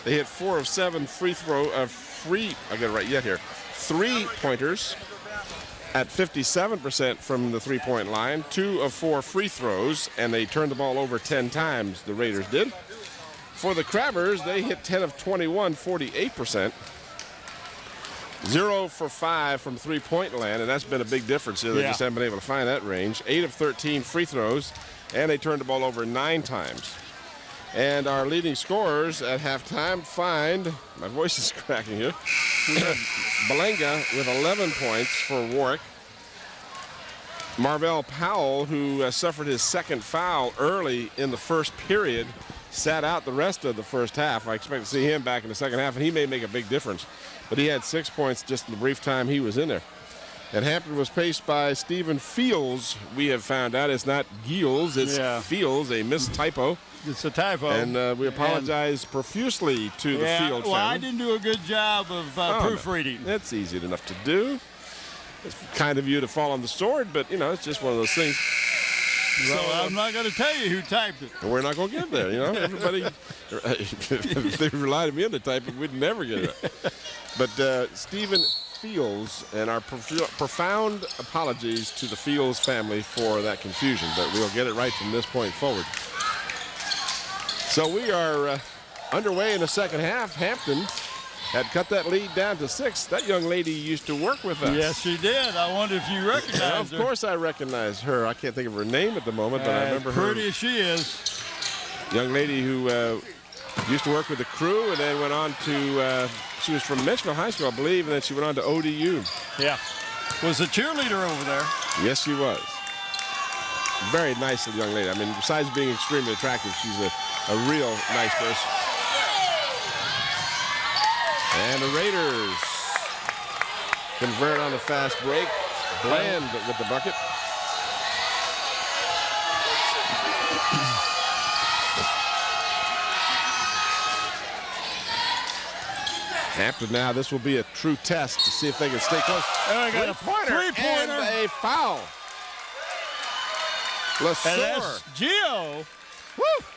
A: They hit 4 of 7 3-pointers at 57% from the three-point line, 2 of 4 free throws, and they turned the ball over 10 times, the Raiders did. For the Crabbers, they hit 10 of 21, 48%. 0 for 5 from three-point land, and that's been a big difference. They just haven't been able to find that range. 8 of 13 free throws, and they turned the ball over 9 times. And our leading scorers at halftime find, my voice is cracking here, Belenga with 11 points for Warwick. Marvell Powell, who suffered his second foul early in the first period, sat out the rest of the first half. I expect to see him back in the second half, and he may make a big difference. But he had 6 points just in the brief time he was in there. And Hampton was paced by Stephen Fields. We have found out it's not Giels, it's Fields, a mistypo.
B: It's a typo.
A: And we apologize profusely to the Field family.
B: I didn't do a good job of proofreading.
A: That's easy enough to do. It's kind of you to fall on the sword, but, you know, it's just one of those things.
B: So I'm not going to tell you who typed it.
A: We're not going to get there, you know. Everybody, if they relied on me to type it, we'd never get it. But Stephen Fields, and our profound apologies to the Fields family for that confusion, but we'll get it right from this point forward. So we are underway in the second half. Hampton had cut that lead down to 6. That young lady used to work with us.
B: Yes, she did. I wonder if you recognize her.
A: Of course I recognize her. I can't think of her name at the moment, but I remember her.
B: Pretty as she is.
A: Young lady who used to work with the Crew and then went on to, she was from Mitchell High School, I believe, and then she went on to ODU.
B: Yeah. Was a cheerleader over there.
A: Yes, she was. Very nice young lady. I mean, besides being extremely attractive, she's a real nice person. And the Raiders convert on the fast break. Bland with the bucket. Hampton now, this will be a true test to see if they can stay close.
B: And I got a
A: Three-pointer and a foul.
B: And that's Gio.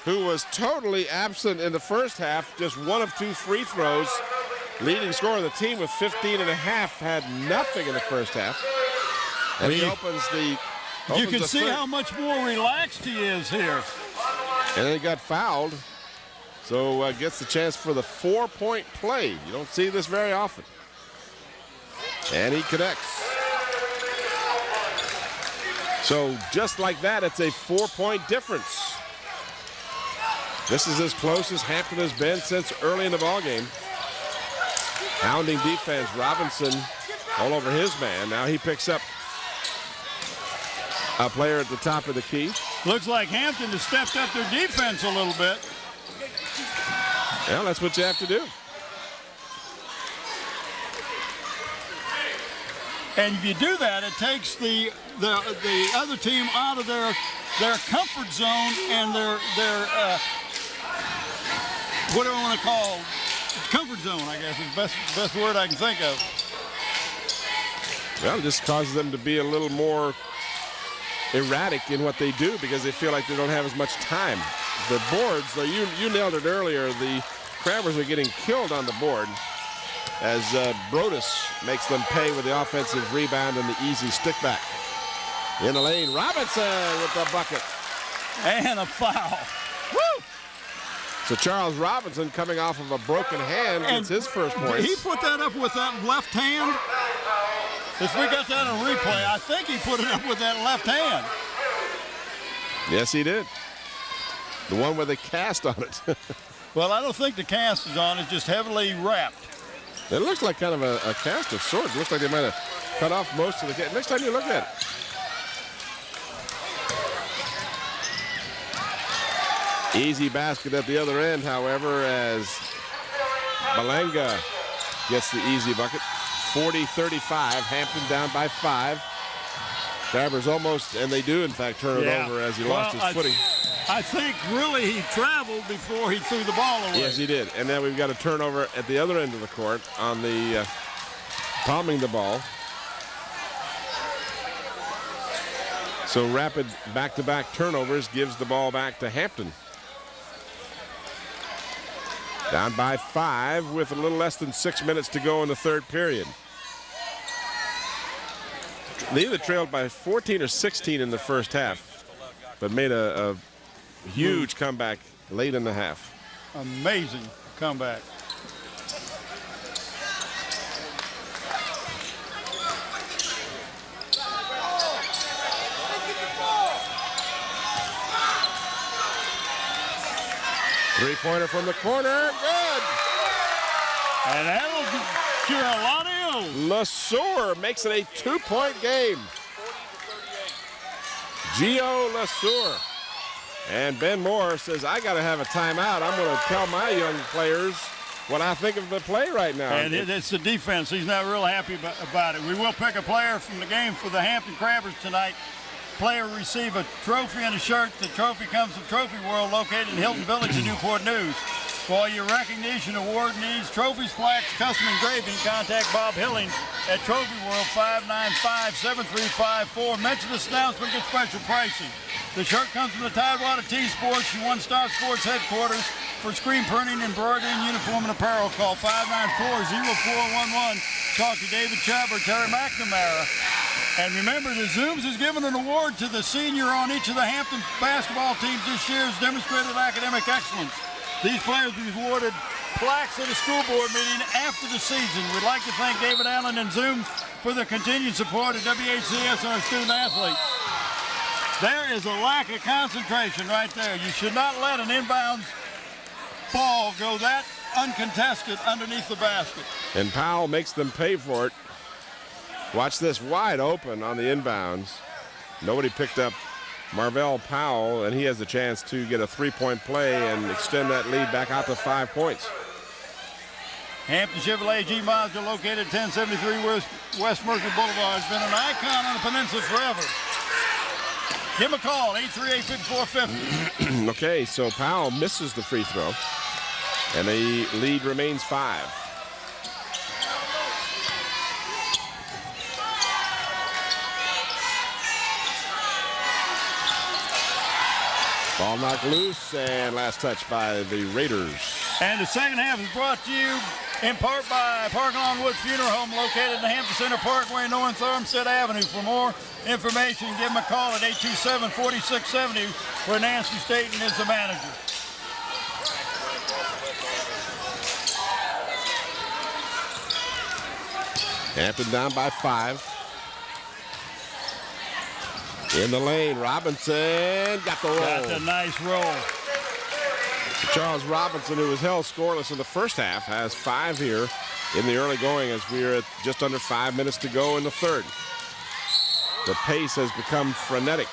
A: Who was totally absent in the first half, just 1 of 2 free throws. Leading scorer of the team with 15 and a half, had nothing in the first half. And he opens the
B: You can see how much more relaxed he is here.
A: And then he got fouled. So gets the chance for the 4-point play. You don't see this very often. And he connects. So just like that, it's a 4-point difference. This is as close as Hampton has been since early in the ballgame. Hounding defense, Robinson all over his man. Now he picks up a player at the top of the key.
B: Looks like Hampton has stepped up their defense a little bit.
A: Well, that's what you have to do.
B: And if you do that, it takes the other team out of their comfort zone and their what do I want to call comfort zone, I guess is the best word I can think of.
A: Well, it just causes them to be a little more erratic in what they do because they feel like they don't have as much time. The boards, you nailed it earlier, the Crabbers are getting killed on the board as Brodus makes them pay with the offensive rebound and the easy stick back. In the lane, Robinson with the bucket.
B: And a foul. Woo!
A: So Charles Robinson, coming off of a broken hand, gets his first points.
B: He put that up with that left hand. If we got that on replay, I think he put it up with that left hand.
A: Yes, he did. The one with the cast on it.
B: Well, I don't think the cast is on. It's just heavily wrapped.
A: It looks like kind of a cast of sorts. It looks like they might have cut off most of the cast. Next time you look at it. Easy basket at the other end, however, as Malanga gets the easy bucket. 40-35, Hampton down by 5. Crabbers almost, and they do, in fact, turn it over as he lost his footing.
B: I think really he traveled before he threw the ball away.
A: Yes, he did. And then we've got a turnover at the other end of the court on the palming the ball. So rapid back-to-back turnovers gives the ball back to Hampton. Down by 5 with a little less than 6 minutes to go in the third period. They either trailed by 14 or 16 in the first half, but made a huge comeback late in the half.
B: Amazing comeback.
A: Three-pointer from the corner, good.
B: And that'll cure a lot of ills.
A: LeSueur makes it a 2-point game. Gio LeSueur. And Ben Moore says, I got to have a timeout. I'm going to tell my young players what I think of the play right now.
B: And it's the defense. He's not real happy about it. We will pick a player from the game for the Hampton Crabbers tonight. Player will receive a trophy and a shirt. The trophy comes from Trophy World, located in Hilton Village in Newport News. For your recognition award needs, trophies, plaques, custom engraving, contact Bob Hilling at Trophy World 595-7354. Mention this announcement, get special pricing. The shirt comes from the Tidewater T-Sports, your one-stop sports headquarters for screen printing, embroidery, and uniform and apparel. Call 594-0411. Talk to David Chubb or Terry McNamara. And remember, the Zooms has given an award to the senior on each of the Hampton basketball teams this year's demonstrated academic excellence. These players will be awarded plaques at a school board meeting after the season. We'd like to thank David Allen and Zoom for their continued support of WHCS and our student athletes. There is a lack of concentration right there. You should not let an inbounds ball go that uncontested underneath the basket.
A: And Powell makes them pay for it. Watch this, wide open on the inbounds. Nobody picked up Marvell Powell, and he has the chance to get a three-point play and extend that lead back out to 5 points.
B: Hampton Chevrolet G Mazda, located at 1073 West Mercury Boulevard, has been an icon on the peninsula forever. Give him a call, 838-5450.
A: Okay, so Powell misses the free throw, and the lead remains 5. Ball knocked loose, and last touch by the Raiders.
B: And the second half is brought to you in part by Park Lawn Wood Funeral Home, located in the Hampton Center Parkway, North Armstead Avenue. For more information, give them a call at 827-4670, where Nancy Staten is the manager.
A: Hampton down by 5. In the lane, Robinson got the roll.
B: That's a nice roll.
A: Charles Robinson, who was held scoreless in the first half, has 5 here in the early going as we are at just under 5 minutes to go in the third. The pace has become frenetic,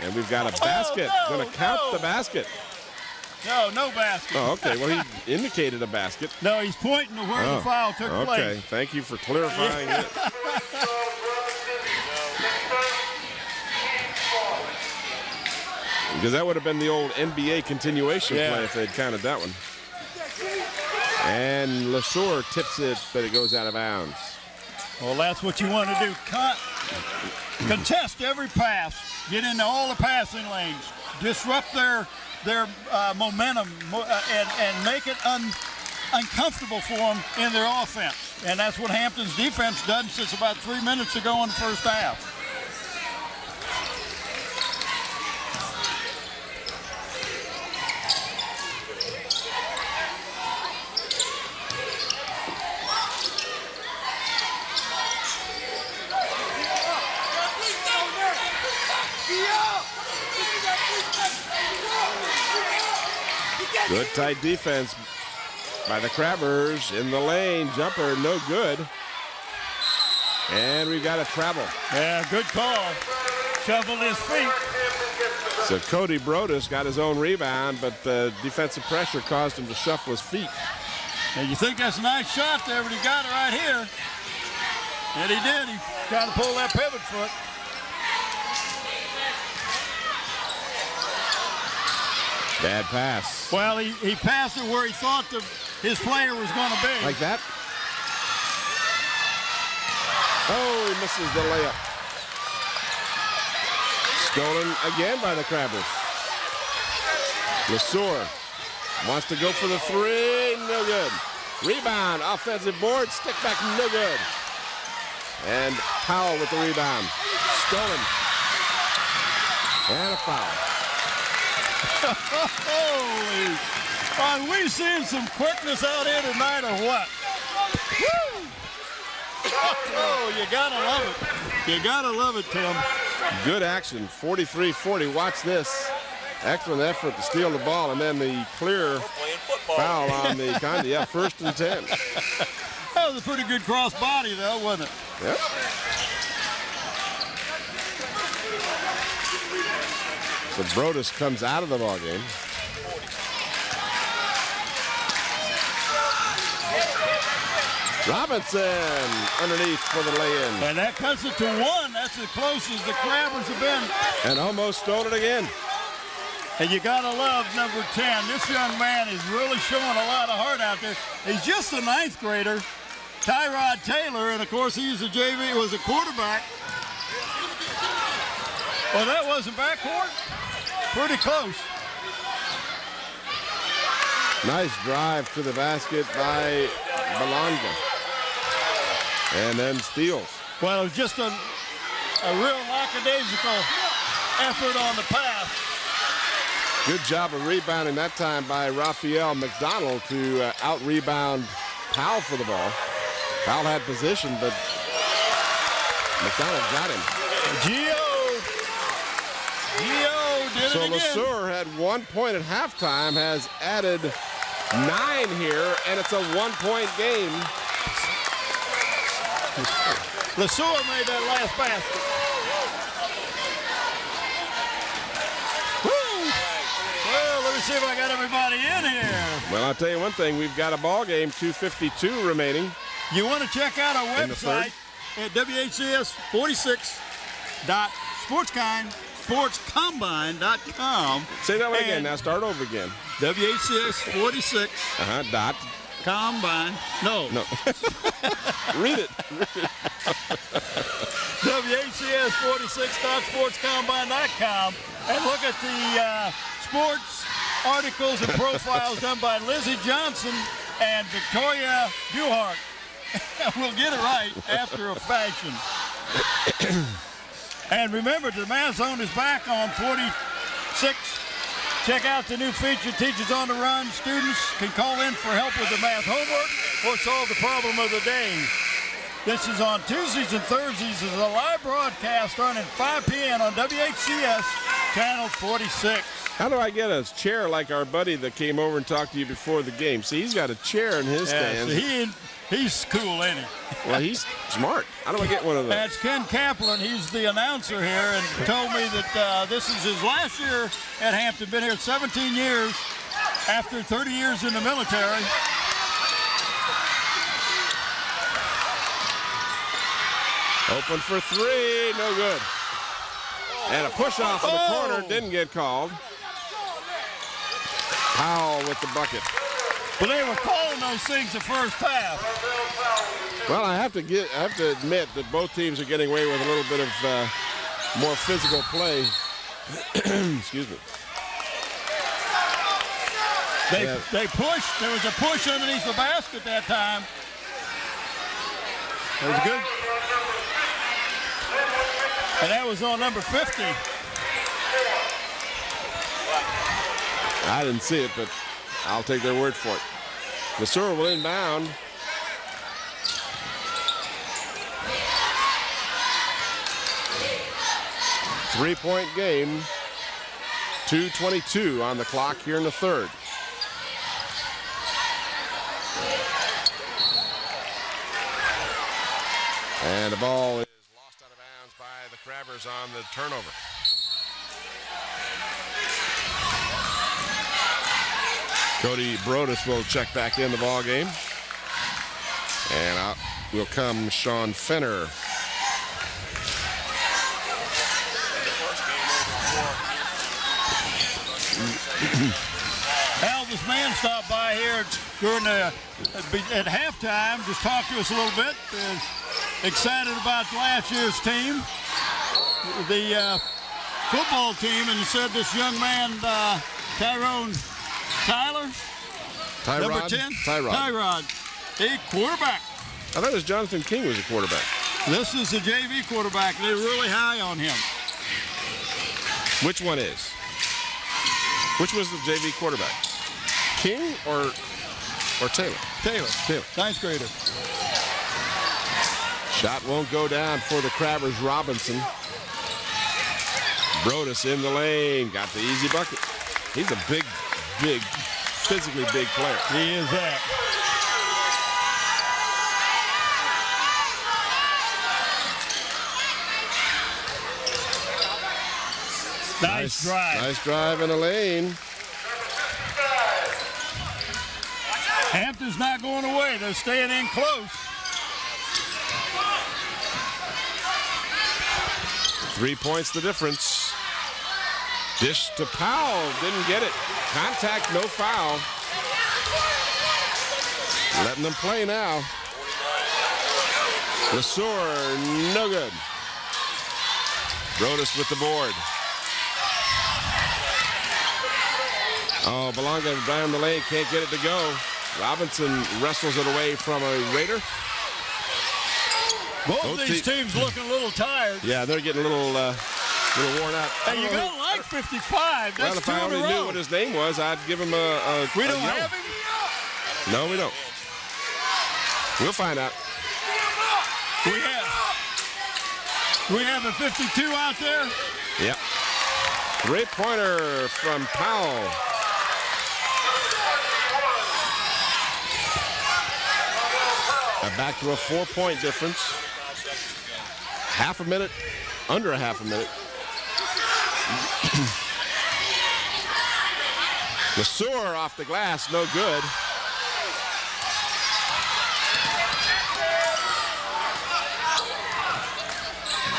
A: and we've got a basket. Going to count the basket.
B: No basket.
A: Oh, okay. Well, he indicated a basket.
B: No, he's pointing to where the foul took place.
A: Okay, thank you for clarifying it. Because that would have been the old NBA continuation play if they'd counted that one. And LeSueur tips it, but it goes out of bounds.
B: Well, that's what you want to do. Contest every pass. Get into all the passing lanes. Disrupt their momentum and make it uncomfortable for them in their offense. And that's what Hampton's defense done since about 3 minutes ago in the first half.
A: Good tight defense by the Crabbers in the lane. Jumper, no good. And we got a travel.
B: Yeah, good call. Shuffled his feet.
A: So Cody Brodus got his own rebound, but the defensive pressure caused him to shuffle his feet.
B: And you think that's a nice shot there, but he got it right here. And he did. He tried to pull that pivot foot.
A: Bad pass.
B: Well, he passed it where he thought his player was going to be.
A: Like that? Oh, he misses the layup. Stolen again by the Crabbers. LeSueur wants to go for the three. No good. Rebound, offensive board, stick back, no good. And Powell with the rebound. Stolen. And a foul.
B: Holy. Are we seeing some quickness out here tonight or what? Woo! Oh, you gotta love it. You gotta love it, Tim.
A: Good action, 43-40. Watch this. Excellent effort to steal the ball, and then the clear foul on the Condi. Yeah, 1st and 10.
B: That was a pretty good cross body, though, wasn't it?
A: Yep. So Brodus comes out of the ball game. Robinson underneath for the lay-in.
B: And that cuts it to 1. That's as close as the Crabbers have been.
A: And almost stole it again.
B: And you got to love number 10. This young man is really showing a lot of heart out there. He's just a 9th grader, Tyrod Taylor, and of course he's a JV, was a quarterback. Well, that wasn't backcourt. Pretty close.
A: Nice drive to the basket by Belonga. And then steals.
B: Well, it was just a real lackadaisical effort on the pass.
A: Good job of rebounding that time by Raphael McDonald to out-rebound Powell for the ball. Powell had position, but McDonald got him.
B: Gio did
A: So
B: it again.
A: LeSueur had 1 point at halftime, has added 9 here, and it's a 1-point game.
B: LeSueur made that last basket. Woo! Well, let me see if I got everybody in here.
A: Well, I'll tell you one thing. We've got a ball game, 2:52 remaining.
B: You want to check out our
A: In the third.
B: website at WHCS46.sportscombine.com.
A: Say that way again.
B: And
A: Now start over again.
B: WHCS46
A: Dot.
B: combine. No.
A: Read it.
B: WHCS46.sportscombine.com, and look at the sports articles and profiles done by Lizzie Johnson and Victoria Duhart. We'll get it right after a fashion. And remember, the Math Zone is back on 46. Check out the new feature, Teachers on the Run. Students can call in for help with the math homework or solve the problem of the day. This is on Tuesdays and Thursdays. It's a live broadcast starting at 5 p.m. on WHCS Channel 46.
A: How do I get a chair like our buddy that came over and talked to you before the game? See, he's got a chair in his stand.
B: So he's cool, ain't he?
A: Well, he's smart. How do I get one of those?
B: That's Ken Kaplan. He's the announcer here, and told me that this is his last year at Hampton. Been here 17 years after 30 years in the military.
A: Open for 3, no good. And a push off in the corner, didn't get called. Powell with the bucket.
B: But they were calling those things the first half.
A: Well, I have to admit that both teams are getting away with a little bit of more physical play. Excuse me.
B: They pushed. There was a push underneath the basket that time. It was good. And that was on number 50.
A: I didn't see it, but I'll take their word for it. LeSueur will inbound. Three-point game. 2:22 on the clock here in the third. And the ball is lost out of bounds by the Crabbers on the turnover. Cody Brodus will check back in the ball game. And out will come Sean Fenner.
B: Al, this man stopped by here during at halftime, just talked to us a little bit. Excited about last year's team, the football team, and he said this young man, Tyrod, number 10? Tyrod, a quarterback.
A: I thought it was Jonathan King was a quarterback.
B: This is a JV quarterback. They're really high on him.
A: Which one is? Which was the JV quarterback? King or Taylor?
B: Taylor. 9th grader.
A: Shot won't go down for the Crabbers. Robinson. Brodus in the lane. Got the easy bucket. He's a big, physically big player.
B: He is that. Nice drive.
A: Nice drive in the lane.
B: Hampton's not going away. They're staying in close. 3
A: points the difference. Dish to Powell, didn't get it. Contact, no foul. Letting them play now. LeSueur, no good. Brodus with the board. Oh, Belonga down the lane, can't get it to go. Robinson wrestles it away from a Raider.
B: Both these teams looking a little tired.
A: Yeah, they're getting a little worn out.
B: Hey, you got like 55. That's
A: well, if I only knew what his name was, I'd give him a
B: We don't
A: yellow.
B: have him?
A: No, we don't. We'll find out.
B: We have a 52 out there?
A: Yep. Three-pointer from Powell. Back to a 4-point difference. Half a minute, under a half a minute. LeSueur off the glass, no good.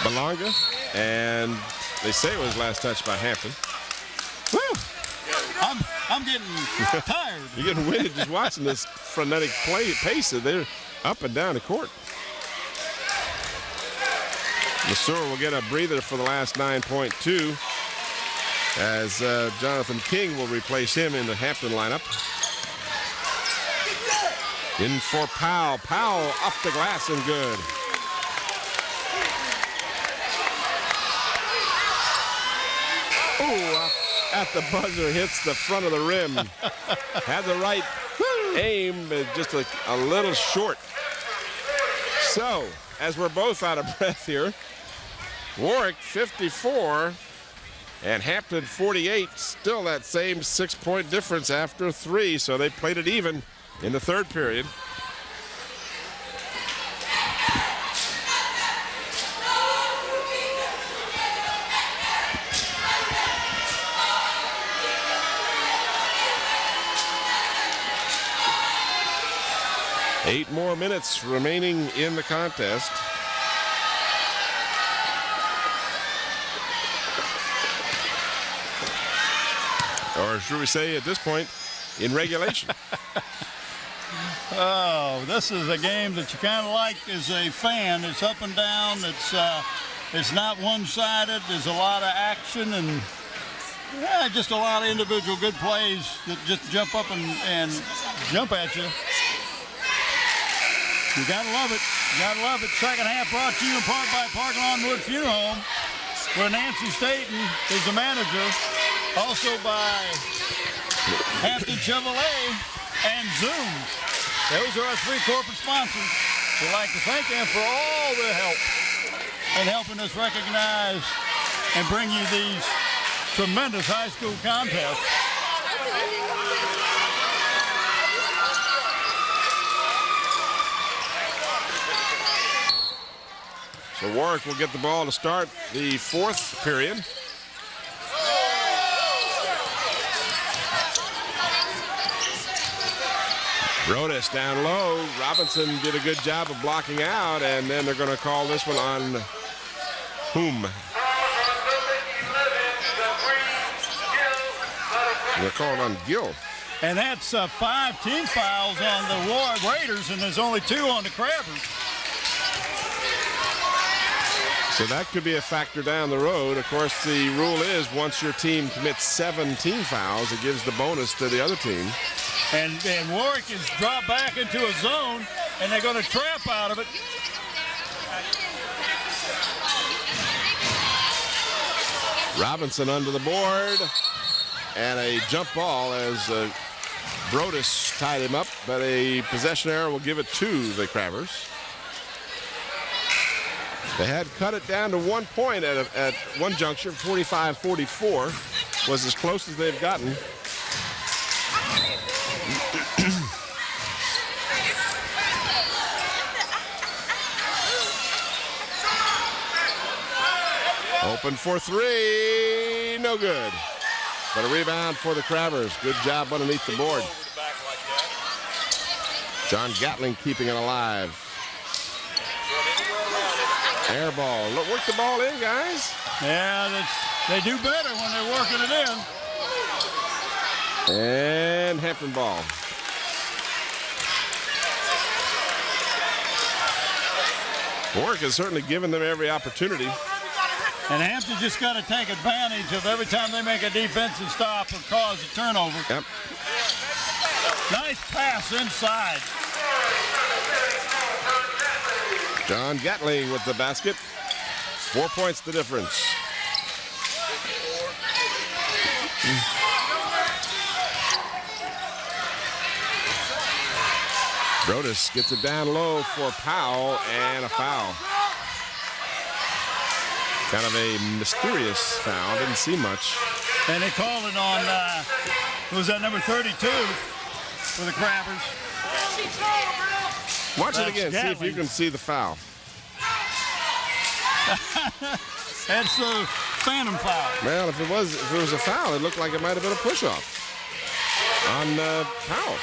A: Belonga, and they say it was last touched by Hampton.
B: Woo! I'm getting tired.
A: You're getting winded just watching this frenetic pace. They're up and down the court. LeSueur will get a breather for the last 9.2 as Jonathan King will replace him in the Hampton lineup. In for Powell. Powell off the glass and good. Ooh, at the buzzer, hits the front of the rim. Had the right aim, but just a little short. So, as we're both out of breath here, Warwick 54 and Hampton 48, still that same 6-point difference after 3, so they played it even in the third period. Eight more minutes remaining in the contest. Or should we say at this point, in regulation.
B: Oh, this is a game that you kind of like as a fan. It's up and down. It's not one-sided. There's a lot of action and just a lot of individual good plays that just jump up and jump at you. You gotta love it. You gotta love it. Second half brought to you in part by Park Lawn Wood Funeral Home, where Nancy Staten is the manager. Also by Hampton Chevrolet and Zoom. Those are our 3 corporate sponsors. We'd like to thank them for all their help in helping us recognize and bring you these tremendous high school contests.
A: So Warwick will get the ball to start the fourth period. Brodus down low. Robinson did a good job of blocking out, and then they're going to call this one on whom? They're calling on Gill.
B: And that's 5 team fouls on the Warwick Raiders, and there's only 2 on the Crabbers.
A: So that could be a factor down the road. Of course, the rule is once your team commits 7 team fouls, it gives the bonus to the other team.
B: And Warwick is dropped back into a zone, and they're going to trap out of it.
A: Robinson under the board, and a jump ball as Brodus tied him up, but a possession error will give it to the Crabbers. They had cut it down to 1 point at one juncture. 45-44 was as close as they've gotten. Open for 3, no good. But a rebound for the Crabbers. Good job underneath the board. John Gatling keeping it alive. Air ball. Look, work the ball in, guys.
B: Yeah, they do better when they're working it in.
A: And Hampton ball. Warwick has certainly given them every opportunity.
B: And Hampton just got to take advantage of every time they make a defensive stop or cause a turnover.
A: Yep.
B: Nice pass inside.
A: John Gatling with the basket. 4 points the difference. Brodus gets it down low for Powell and a foul. Kind of a mysterious foul. Didn't see much.
B: And they called it on, was that number 32 for the Crabbers?
A: Watch it again.
B: Gatling.
A: See if you can see the foul.
B: That's a phantom foul.
A: Well, if it was a foul, it looked like it might have been a push-off on Powell.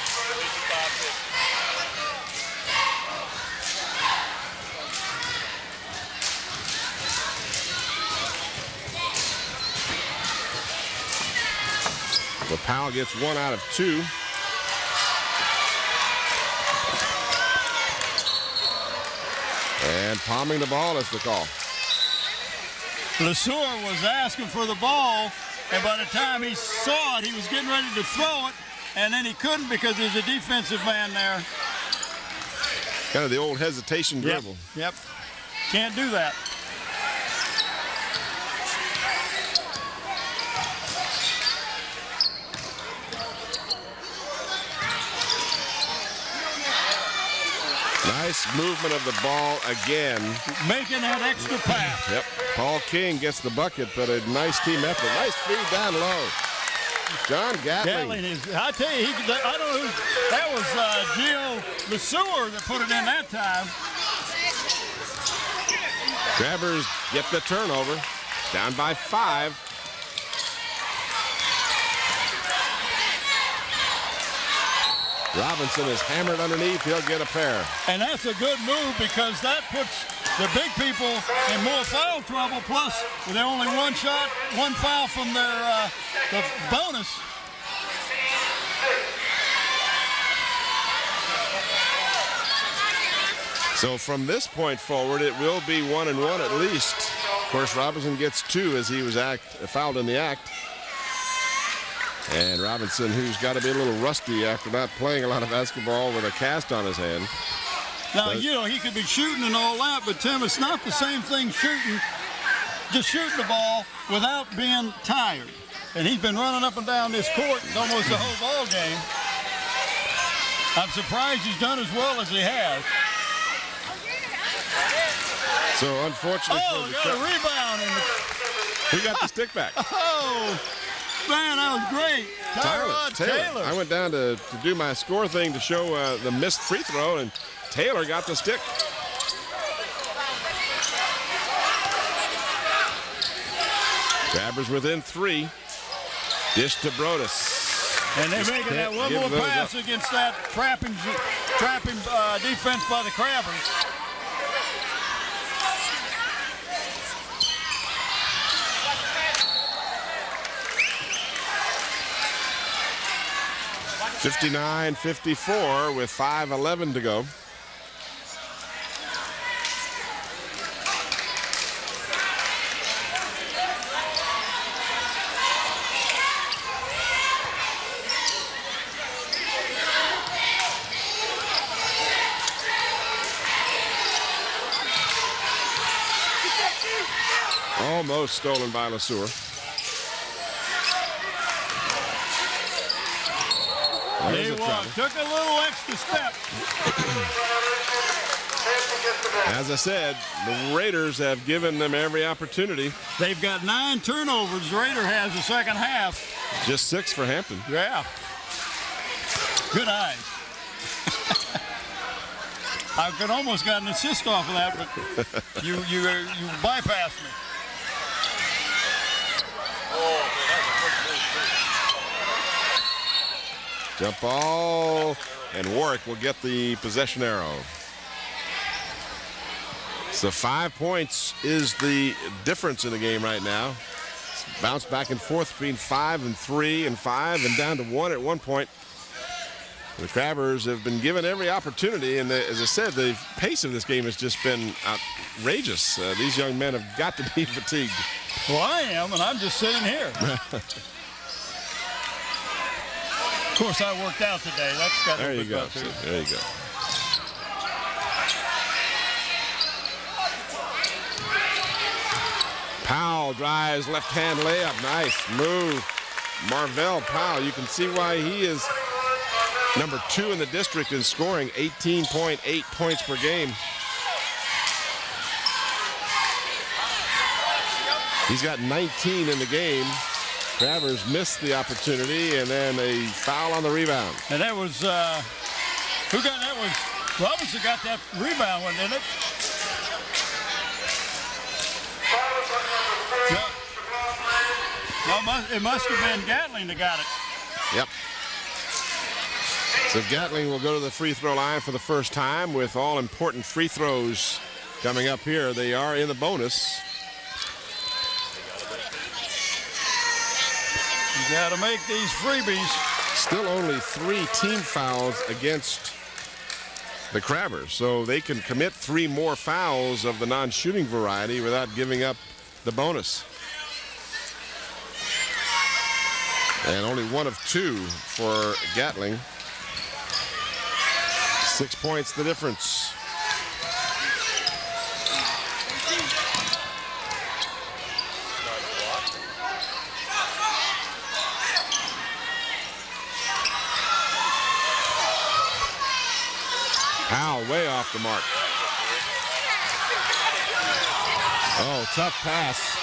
A: But Powell gets 1 out of 2. And palming the ball is the call.
B: LeSueur was asking for the ball, and by the time he saw it, he was getting ready to throw it, and then he couldn't because there's a defensive man there.
A: Kind of the old hesitation dribble.
B: Yep. Can't do that.
A: Nice movement of the ball again.
B: Making that extra pass.
A: Yep. Paul King gets the bucket, but a nice team effort. Nice feed down low. John Gatling.
B: Gatling is, I tell you, I don't know who, that was Gio LeSueur that put it in that time.
A: Crabbers get the turnover. Down by 5. Robinson is hammered underneath. He'll get a pair.
B: And that's a good move because that puts the big people in more foul trouble. Plus, with only one shot, one foul from their the bonus.
A: So from this point forward, it will be 1 and 1 at least. Of course, Robinson gets 2 as he was fouled in the act. And Robinson, who's got to be a little rusty after not playing a lot of basketball with a cast on his hand.
B: Now, you know, he could be shooting and all that, but Tim, it's not the same thing just shooting the ball without being tired. And he's been running up and down this court almost the whole ball game. I'm surprised he's done as well as he has.
A: So, unfortunately for the
B: got a rebound.
A: Who got the stick back?
B: Oh, man, that was great. Tyrod Taylor.
A: I went down to do my score thing to show the missed free throw, and Taylor got the stick. Crabbers within 3. Dish to Brodus.
B: And they're making that one more pass against that trapping defense by the Crabbers.
A: (59-54) with 5:11 to go. Almost stolen by LeSueur.
B: He took a little extra step.
A: As I said, the Raiders have given them every opportunity.
B: They've got 9 turnovers. Raider has the second half.
A: Just 6 for Hampton.
B: Yeah. Good eyes. I could almost got an assist off of that, but you bypassed me.
A: Jump ball, and Warwick will get the possession arrow. So 5 points is the difference in the game right now. It's bounced back and forth between 5 and 3 and 5 and down to 1 at one point. The Crabbers have been given every opportunity, and as I said, the pace of this game has just been outrageous. These young men have got to be fatigued.
B: Well, I am, and I'm just sitting here. Of course, I worked out today. That's got to
A: There you
B: be
A: go.
B: good, too.
A: There you go. Powell drives, left-hand layup. Nice move. Marvell Powell, you can see why he is number 2 in the district in scoring, 18.8 points per game. He's got 19 in the game. Travers missed the opportunity, and then a foul on the rebound.
B: And that was, who got that? Was Robinson got that rebound one, didn't it? No, it must have been Gatling that got it.
A: Yep. So Gatling will go to the free throw line for the first time with all important free throws coming up here. They are in the bonus.
B: You got to make these freebies.
A: Still only 3 team fouls against the Crabbers, so they can commit 3 more fouls of the non-shooting variety without giving up the bonus. And only 1 of 2 for Gatling. 6 points the difference. Powell way off the mark. Oh, tough pass.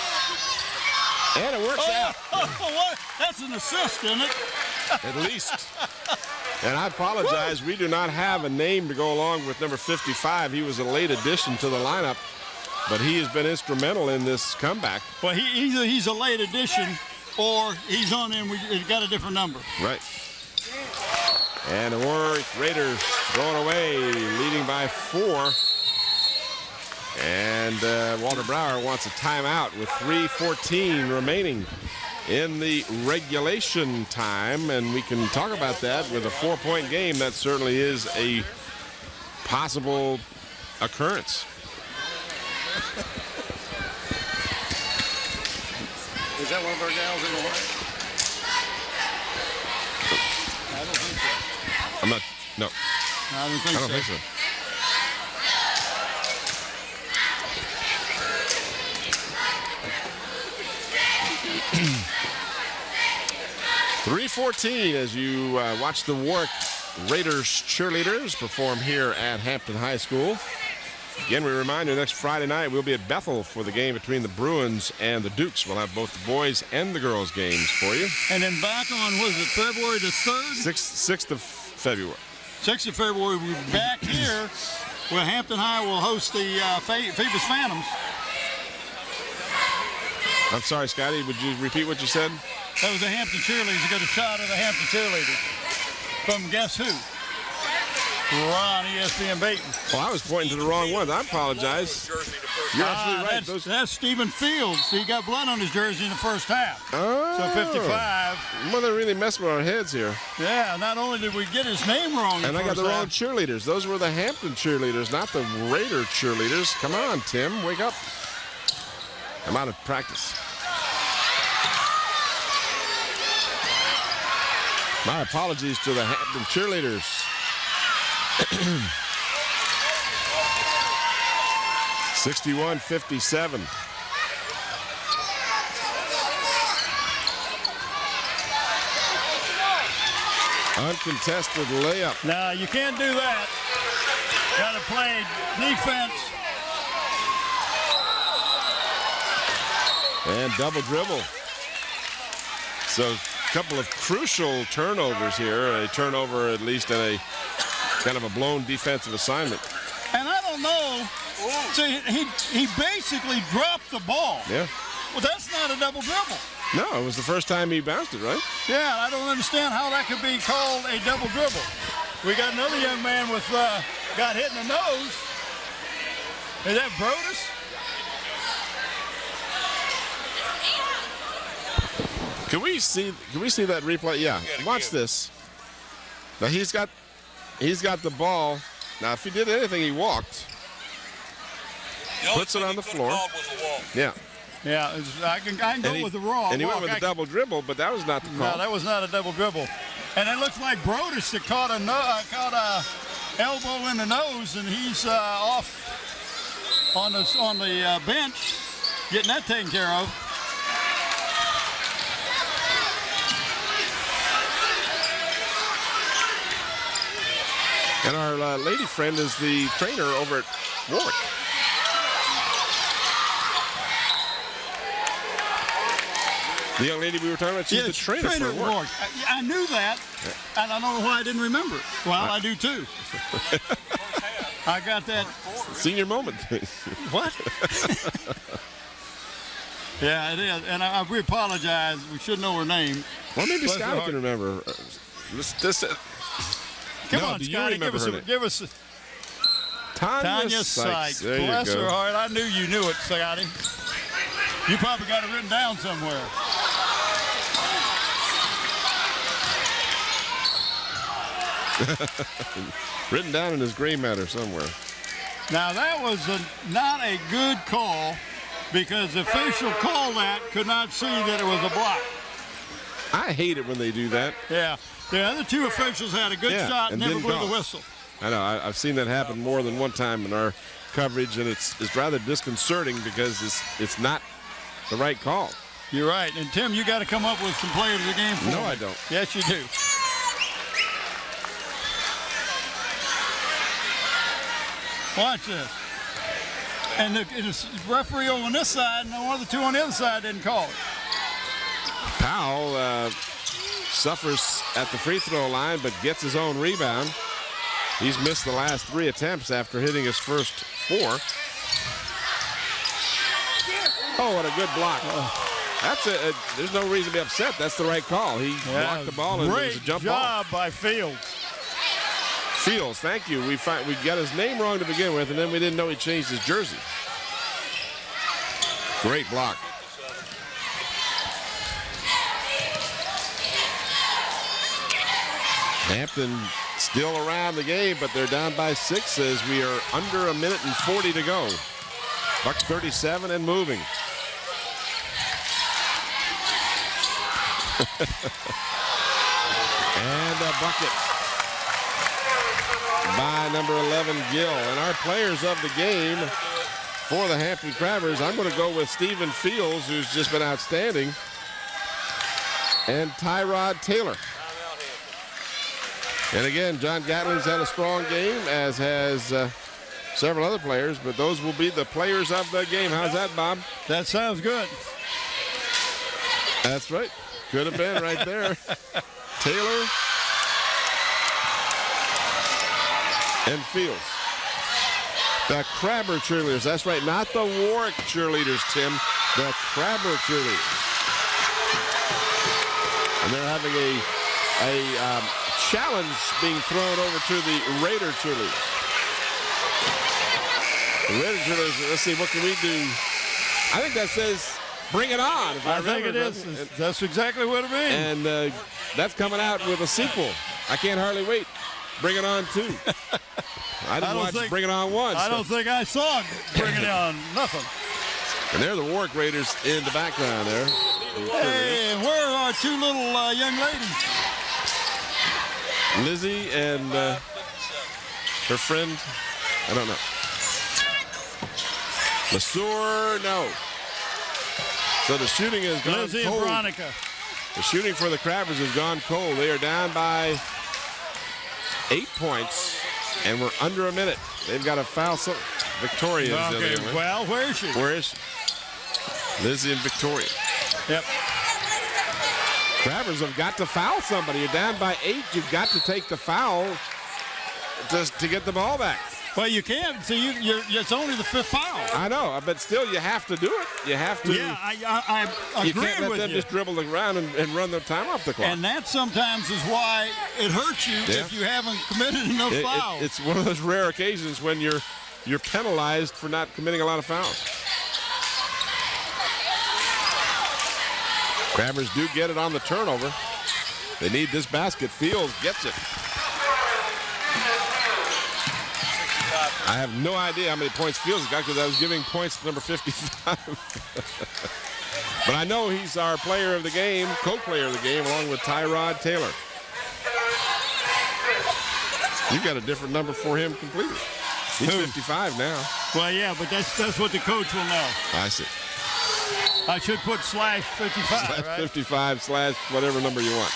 A: And it works out.
B: What? That's an assist, isn't it?
A: At least. And I apologize, we do not have a name to go along with number 55. He was a late addition to the lineup, but he has been instrumental in this comeback.
B: Well, he's a late addition, or he's on in. We got a different number.
A: Right. And the Warwick Raiders going away, leading by 4. And Walter Brower wants a timeout with 3:14 remaining in the regulation time, and we can talk about that. With a 4-point game, that certainly is a possible occurrence.
B: Is that one of our gals in the way? I don't think so.
A: I'm not, no.
B: I don't think
A: I don't think so. 3:14 as you watch the Warwick Raiders cheerleaders perform here at Hampton High School. Again, we remind you, next Friday night we'll be at Bethel for the game between the Bruins and the Dukes. We'll have both the boys and the girls games for you.
B: And then back on, was it February the 3rd?
A: 6th of February.
B: 6th of February, we'll be back here where Hampton High will host the Phoebus Phantoms.
A: I'm sorry, Scotty, would you repeat what you said?
B: That was the Hampton cheerleaders. You got a shot of the Hampton cheerleaders from guess who? Ron ESPN Baton.
A: Well, I was pointing to the wrong one. I apologize. You're absolutely right.
B: That's Stephen Fields. He got blood on his jersey in the first half.
A: Oh.
B: So 55.
A: Well, they're really messing with our heads here.
B: Yeah, not only did we get his name wrong,
A: and I got the wrong cheerleaders. Those were the Hampton cheerleaders, not the Raider cheerleaders. Come on, Tim, wake up. I'm out of practice. My apologies to the Hampton cheerleaders. 61-57. Uncontested layup.
B: No, you can't do that. Got to play defense.
A: And double dribble. So a couple of crucial turnovers here. A turnover at least and a kind of a blown defensive assignment.
B: And I don't know. See, he basically dropped the ball.
A: Yeah.
B: Well, that's not a double dribble.
A: No, it was the first time he bounced it, right?
B: Yeah, I don't understand how that could be called a double dribble. We got another young man with got hit in the nose. Is that Brodus?
A: Can we see that replay? Yeah. Watch this. Now he's got the ball. Now if he did anything, he walked. Puts it on the floor. Yeah.
B: Yeah, I can go with the raw.
A: And he went with a double dribble, but that was not the call.
B: No, that was not a double dribble. And it looks like Brodus that caught a elbow in the nose, and he's off on the bench, getting that taken care of.
A: And our lady friend is the trainer over at Warwick. The young lady we were talking about, she's the trainer for Warwick.
B: I knew that, and I don't know why I didn't remember it. Well, I do too. I got that.
A: Senior moment.
B: What? Yeah, it is. And we apologize. We should know her name.
A: Well, maybe Scotty can remember.
B: Come on, Scotty, give us Tanya Sykes. Bless her heart. I knew you knew it, Scotty. You probably got it written down somewhere.
A: Written down in his gray matter somewhere.
B: Now, that was not a good call because the official called that, could not see that it was a block.
A: I hate it when they do that.
B: Yeah. The other two officials had a good shot and never blew the whistle.
A: I know. I've seen that happen more than one time in our coverage, and it's rather disconcerting because it's not the right call.
B: You're right. And, Tim, you got to come up with some players of the game for me.
A: No, I don't.
B: Yes, you do. Watch this. And the referee on this side and one of the two on the other side didn't call it.
A: Powell suffers at the free throw line, but gets his own rebound. He's missed the last 3 attempts after hitting his first 4. Oh, what a good block. That's there's no reason to be upset. That's the right call. He blocked the ball and it was a jump ball.
B: Great job by Fields.
A: Fields, thank you. We got his name wrong to begin with, and then we didn't know he changed his jersey. Great block. Hampton still around the game, but they're down by 6 as we are under 1 minute and 40 to go. Bucks 37 and moving. And a bucket by number 11, Gill. And our players of the game for the Hampton Crabbers, I'm going to go with Stephen Fields, who's just been outstanding, and Tyrod Taylor. And again, John Gatling's had a strong game, as has several other players, but those will be the players of the game. How's that, Bob?
B: That sounds good.
A: That's right. Could have been right there. Taylor and Fields. The Crabber cheerleaders. That's right, not the Warwick cheerleaders, Tim. The Crabber cheerleaders. And they're having a challenge being thrown over to the Raider cheerleaders. The Raider cheerleaders, let's see, what can we do? I think that says, bring it on.
B: I think it is. That's exactly what it means.
A: And that's coming out with a sequel. I can't hardly wait. Bring it on 2. I didn't watch Bring It On 1.
B: I don't think I saw Bring It On. Nothing.
A: And they're the Warwick Raiders in the background there.
B: Hey, and where are our 2 little young ladies?
A: Lizzie and her friend, I don't know. LeSueur, no. So the shooting has gone
B: Lizzie
A: cold.
B: and Veronica.
A: The shooting for the Crabbers has gone cold. They are down by 8 points, and we're under 1 minute. They've got a foul. Victoria is the other one.
B: Well, where is she?
A: Where is she? Lizzie and Victoria.
B: Yep.
A: Crabbers have got to foul somebody. You're down by 8. You've got to take the foul to get the ball back.
B: Well, you can't. See, it's only the 5th foul.
A: I know, but still, you have to do it. You have to.
B: Yeah, I agree with you.
A: You can't let them just dribble around and run their time off the clock.
B: And that sometimes is why it hurts you if you haven't committed enough fouls.
A: It's one of those rare occasions when you're you're penalized for not committing a lot of fouls. Crabbers do get it on the turnover. They need this basket. Fields gets it. I have no idea how many points Fields got because I was giving points to number 55. But I know he's our player of the game, co-player of the game, along with Tyrod Taylor. You've got a different number for him completely. He's 55 now.
B: Well, yeah, but that's what the coach will know.
A: I see.
B: I should put /55, right?
A: 55 / whatever number you want.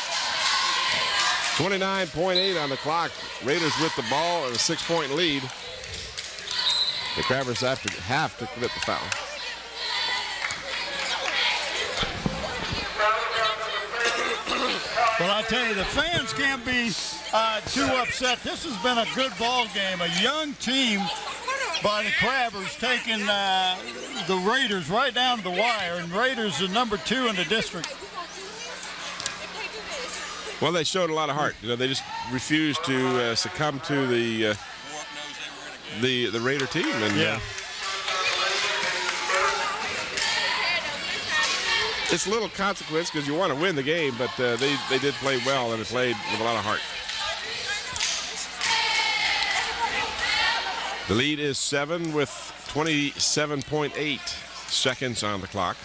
A: 29.8 on the clock. Raiders with the ball and a 6-point lead. The Crabbers have to commit the foul.
B: But I'll tell you, the fans can't be too upset. This has been a good ball game. A young team by the Crabbers taking the Raiders right down to the wire, and Raiders are number 2 in the district.
A: Well, they showed a lot of heart. You know, they just refused to succumb to the Raider team, and
B: yeah.
A: It's little consequence because you want to win the game, but they did play well, and they played with a lot of heart. The lead is 7 with 27.8 seconds on the clock.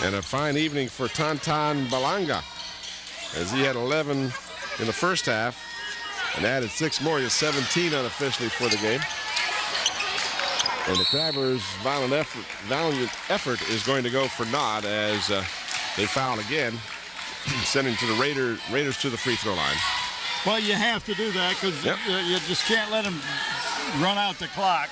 A: And a fine evening for Tantan Balanga, as he had 11 in the first half and added 6 more. He has 17 unofficially for the game. And the Crabbers' valiant effort is going to go for naught as they foul again, sending to the Raiders to the free throw line.
B: Well, you have to do that because you just can't let them run out the clock.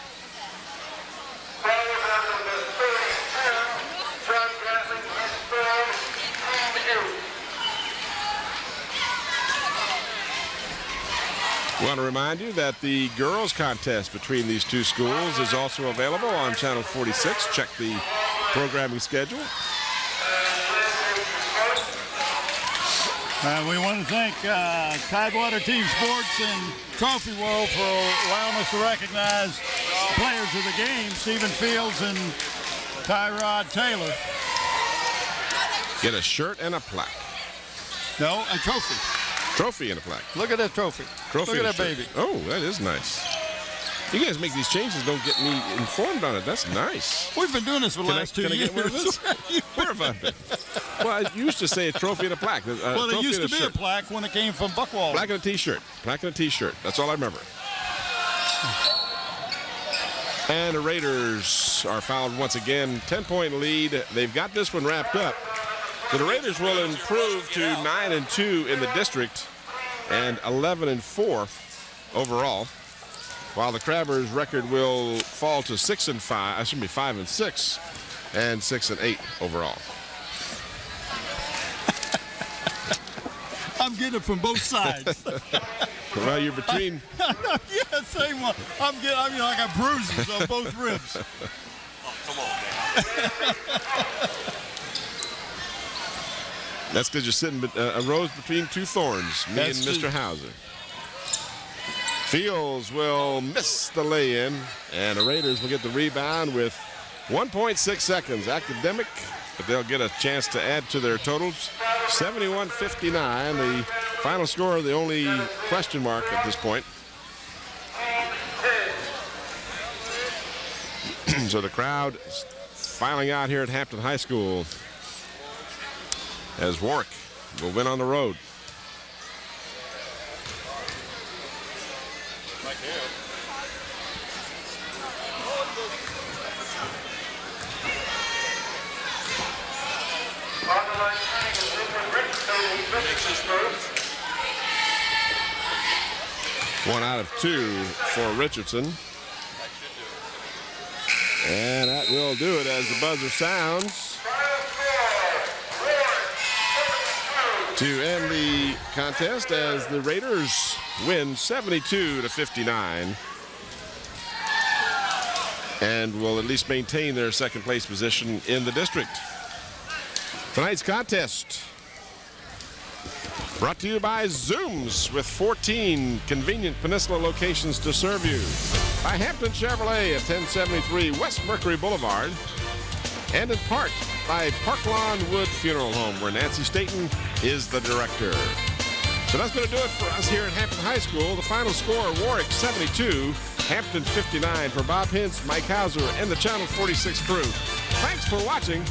A: I want to remind you that the girls contest between these two schools is also available on Channel 46. Check the programming schedule.
B: We want to thank Tidewater Team Sports and Trophy World for allowing us to recognize players of the game, Stephen Fields and Tyrod Taylor.
A: Get a shirt and a plaque.
B: No, a trophy.
A: Trophy and a plaque.
B: Look at that trophy.
A: Trophy.
B: Look at that baby.
A: Oh, that is nice. You guys make these changes, don't get me informed on it. That's nice.
B: We've been doing this for the last 2 years.
A: Can I get one of this? Where have I been? Well, I used to say a trophy and a plaque.
B: Well, there used to be a plaque when it came from Buckwalter.
A: Plaque and a T-shirt. Plaque and a T-shirt. That's all I remember. And the Raiders are fouled once again. 10-point lead. They've got this one wrapped up. So the Raiders will improve to 9-2 in the district and 11-4 overall, while the Crabbers' record will fall to 6-5. I should be 5-6 and 6-8 overall.
B: I'm getting it from both sides.
A: Well, you're between.
B: Yeah, same one. I got bruises on both ribs.
E: Oh, come on, man.
A: That's because you're sitting a rose between two thorns, me and Mr. Hauser. Fields will miss the lay-in, and the Raiders will get the rebound with 1.6 seconds. Academic, but they'll get a chance to add to their totals. 71-59, the final score, the only question mark at this point. So the crowd is filing out here at Hampton High School as Warwick will win on the road. One out of 2 for Richardson. And that will do it as the buzzer sounds to end the contest as the Raiders win 72-59 and will at least maintain their second place position in the district. Tonight's contest Brought to you by Zooms, with 14 convenient Peninsula locations to serve you. By Hampton Chevrolet at 1073 West Mercury Boulevard. And in part by Parklawn Wood Funeral Home, where Nancy Staten is the director. So that's going to do it for us here at Hampton High School. The final score, Warwick 72, Hampton 59. For Bob Hintz, Mike Hauser, and the Channel 46 crew. Thanks for watching.